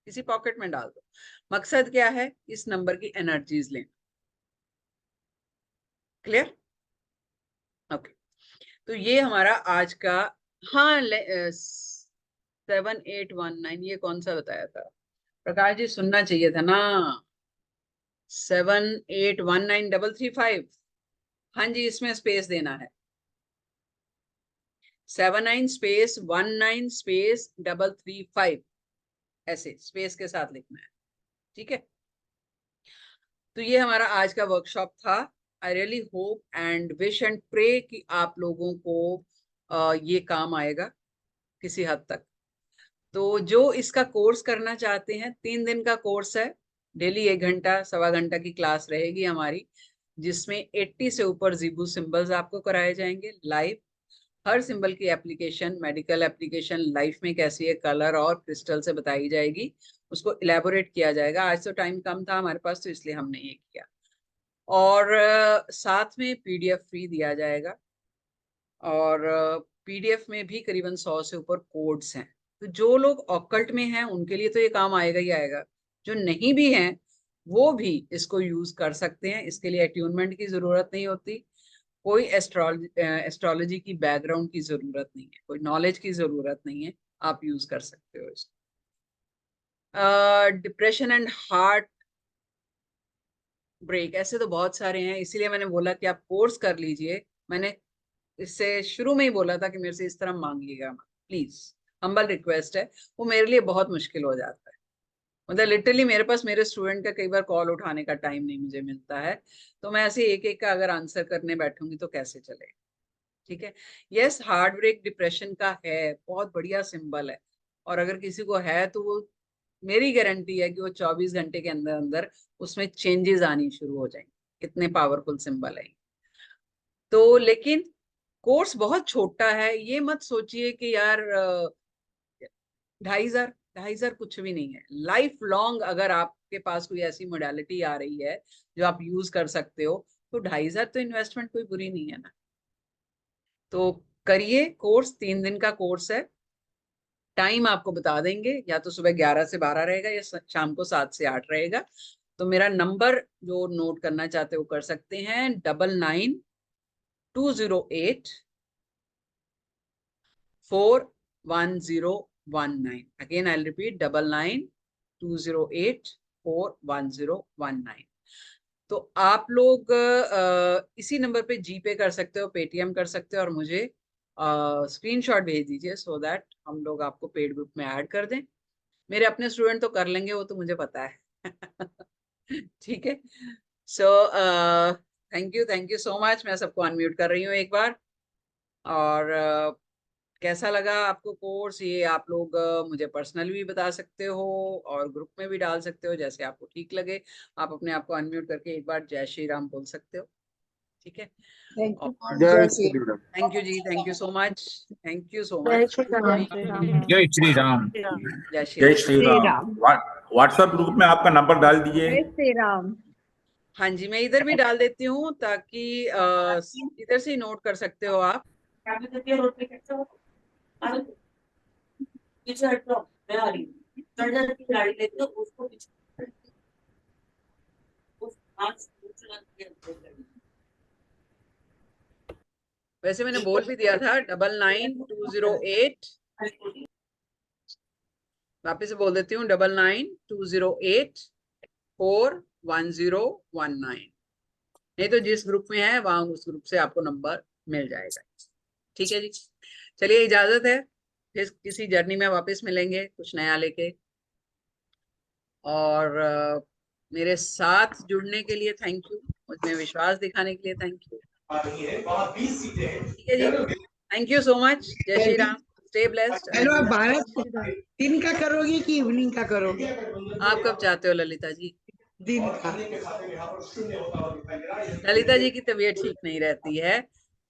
किसी पॉकेट में डाल दो। मकसद क्या है? इस नंबर की एनर्जीज लेना। क्लियर? ओके, तो ये हमारा आज का। हाँ, 7819 ये कौन सा बताया था प्रकाश जी? सुनना चाहिए था ना। 7819 335। हाँ जी, इसमें स्पेस देना है। 79 स्पेस 19 स्पेस 335, ऐसे स्पेस के साथ लिखना है। ठीक है, तो ये हमारा आज का वर्कशॉप था। I really hope and wish and pray कि आप लोगों को ये काम आएगा किसी हद तक। तो जो इसका कोर्स करना चाहते हैं, 3 दिन का कोर्स है, डेली 1 घंटा सवा घंटा की क्लास रहेगी हमारी, जिसमें 80 से ऊपर जीबू सिंबल्स आपको कराए जाएंगे लाइव। हर सिंबल की एप्लीकेशन, मेडिकल एप्लीकेशन लाइफ में कैसी है, कलर और क्रिस्टल से बताई जाएगी, उसको इलेबोरेट किया जाएगा। आज तो टाइम कम था हमारे पास, तो इसलिए हमने ये किया। और साथ में पीडीएफ फ्री दिया जाएगा, और पीडीएफ में भी करीबन 100 से ऊपर कोड्स हैं। तो जो लोग ऑकल्ट में हैं उनके लिए तो ये काम आएगा ही आएगा, जो नहीं भी हैं वो भी इसको यूज कर सकते हैं। इसके लिए अट्यूनमेंट की जरूरत नहीं होती, कोई एस्ट्रोलॉजी की बैकग्राउंड की जरूरत नहीं है, कोई नॉलेज की जरूरत नहीं है, आप यूज कर सकते हो इसको। डिप्रेशन एंड हार्ट ब्रेक, ऐसे तो बहुत सारे हैं, इसीलिए मैंने बोला कि आप कोर्स कर लीजिए। मैंने इससे शुरू में ही बोला था कि मेरे से इस तरह मांगिएगा प्लीज, हम्बल रिक्वेस्ट है। वो मेरे लिए बहुत मुश्किल हो जाता है, मतलब लिटरली मेरे पास मेरे स्टूडेंट का कई बार कॉल उठाने का टाइम नहीं मुझे मिलता है, तो मैं ऐसे एक एक का अगर आंसर करने बैठूंगी तो कैसे चलेगा। ठीक है, यस, हार्ट ब्रेक डिप्रेशन का है, बहुत बढ़िया सिंबल है। और अगर किसी को है तो वो, मेरी गारंटी है कि वो 24 घंटे के अंदर अंदर उसमें चेंजेस आनी शुरू हो जाएंगे, इतने पावरफुल सिंबल है। तो लेकिन कोर्स बहुत छोटा है, ये मत सोचिए कि यार 2,500 कुछ भी नहीं है। लाइफ लॉन्ग अगर आपके पास कोई ऐसी मोडालिटी आ रही है जो आप यूज कर सकते हो, तो 2,500 तो इन्वेस्टमेंट कोई बुरी नहीं है ना। तो करिए कोर्स, 3 दिन का कोर्स है। टाइम आपको बता देंगे, या तो सुबह 11 से 12 रहेगा या शाम को 7 से 8 रहेगा। तो मेरा नंबर जो नोट करना चाहते हो कर सकते हैं, 9920841019। Again I repeat, 9920841019। तो आप लोग इसी नंबर पे जीपे कर सकते हो, पेटीएम कर सकते हो, और मुझे स्क्रीनशॉट भेज दीजिए सो दैट हम लोग आपको पेड ग्रुप में ऐड कर दें। मेरे अपने स्टूडेंट तो कर लेंगे, वो तो मुझे पता है। ठीक है, so thank you so much. मैं सबको अनम्यूट कर रही हूँ एक बार। और कैसा लगा आपको कोर्स, ये आप लोग मुझे पर्सनली भी बता सकते हो और ग्रुप में भी डाल सकते हो, जैसे आपको ठीक लगे। आप अपने आप को अनम्यूट करके एक बार जय श्री राम बोल सकते हो, ठीक है। Thank you. Jai Shri Ram. Thank you ji, thank you so much, thank you so Jai much. Shri Ram. जय श्री राम। जय श्री जय राम। श्री राम। व्हाट्सएप ग्रुप में आपका नंबर डाल दीजिए। श्री राम। हाँ जी, मैं इधर भी डाल देती हूँ ताकि इधर से ही नोट कर सकते हो आप। वैसे मैंने बोल भी दिया था 992008, वापिस से बोल देती हूँ 9920841019। नहीं तो जिस ग्रुप में है वहां उस ग्रुप से आपको नंबर मिल जाएगा, ठीक है जी। चलिए, इजाजत है, फिर किसी जर्नी में वापस मिलेंगे कुछ नया लेके। और मेरे साथ जुड़ने के लिए थैंक यू, मुझमें विश्वास दिखाने के लिए थैंक यू, ठीक है जी। Thank you so much. जय Shri Ram, stay blessed. Hello, आप भारत दिन का करोगे कि इवनिंग का करोगे? आप कब चाहते हो ललिता जी? दिन का। ललिता जी की तबीयत ठीक नहीं रहती है,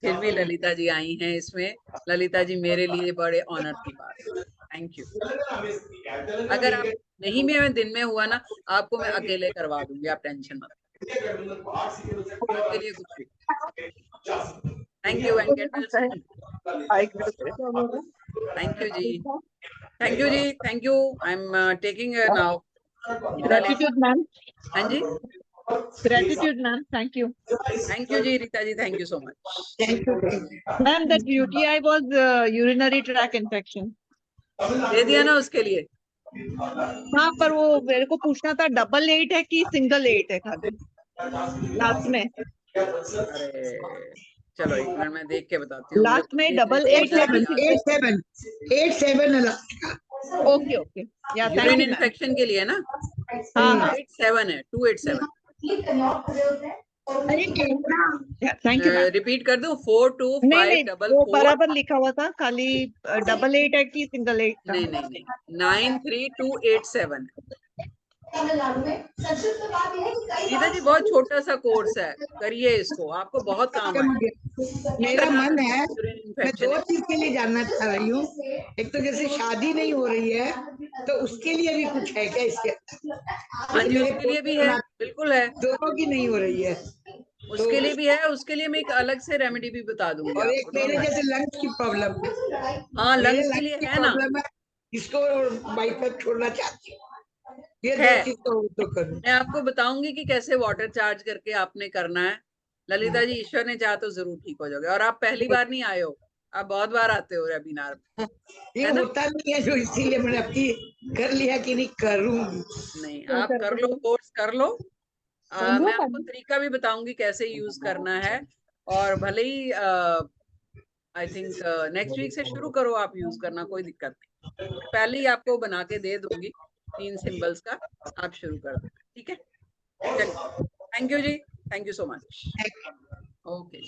फिर भी ललिता जी आई हैं इसमें। ललिता जी मेरे लिए बड़े ऑनर की बात है, थैंक यू। अगर आप नहीं में मैं दिन में हुआ ना, आपको मैं अकेले करवा दूंगी, आप टेंशन मत आपके लिए कुछ भी। Thank you and get well soon. Thank you ji, thank you ji, thank you. I am taking now. Gratitude, ma'am. हाँ जी, Gratitude, ma'am. Thank you. Thank you जी Rita ji, thank you so much. Ma'am, that UTI was urinary tract infection. दे दिया ना उसके लिए। हाँ, पर वो मेरे को पूछना था, 88 है कि सिंगल 8 है खाली लास्ट में? अरे चलो एक मिनट मैं देख के बताती हूँ। लास्ट में 88 है कि 87 ओके ओके, या thank urine you ma'am. Infection के लिए ना, हाँ हाँ, 287 है, 287। Thank you ma'am. रिपीट कर दूं, नहीं नहीं, 42544। वो बराबर लिखा हुआ था, खाली 88 है कि सिंगल 8 था? नहीं नहीं नहीं, 93287। रीता जी बहुत छोटा सा कोर्स है, करिए इसको, आपको बहुत काम आएगा। मेरा मन है, यूरिन मैं इन्फेक्शन 2 चीज के लिए जानना चाह रही हूँ। एक तो जैसे शादी नहीं हो रही है, तो उसके लिए भी कुछ है क्या इसके? हाँ जी, उसके लिए भी है, बिल्कुल है, दोनों की नहीं हो रही है। उसके लिए भी है। उसके लिए मैं एक अलग से रेमेडी भी बता दूंगी और एक आपको, मेरे दोनों है। जैसे लंग्स की प्रॉब्लम है। हाँ, मेरे लंग्स के लंग्स लिए की है ना, प्रॉब्लम है, इसको बाईपास छोड़ना चाहती हूँ। ये है। 2 चीज तो करूँ। मैं आपको बताऊंगी कि कैसे वाटर चार्ज करके आपने करना है। ललिता जी, ईश्वर ने चाहा तो जरूर ठीक हो जाओगे। और आप पहली बार नहीं आए हो, आप बहुत बार आते हो वेबिनार में, ये है ना? होता नहीं है जो, इसीलिए मैंने आपकी कर लिया कि नहीं करूंगी। नहीं, आप कर लो, कोर्स कर लो। मैं आपको तरीका भी बताऊंगी कैसे यूज करना है। और भले ही आई थिंक नेक्स्ट वीक से शुरू करो आप यूज करना, कोई दिक्कत नहीं। पहले ही आपको बना के दे दूंगी 3 सिंबल्स का, आप शुरू कर दो, ठीक है। चलिए, thank you ji, thank you so much. Okay.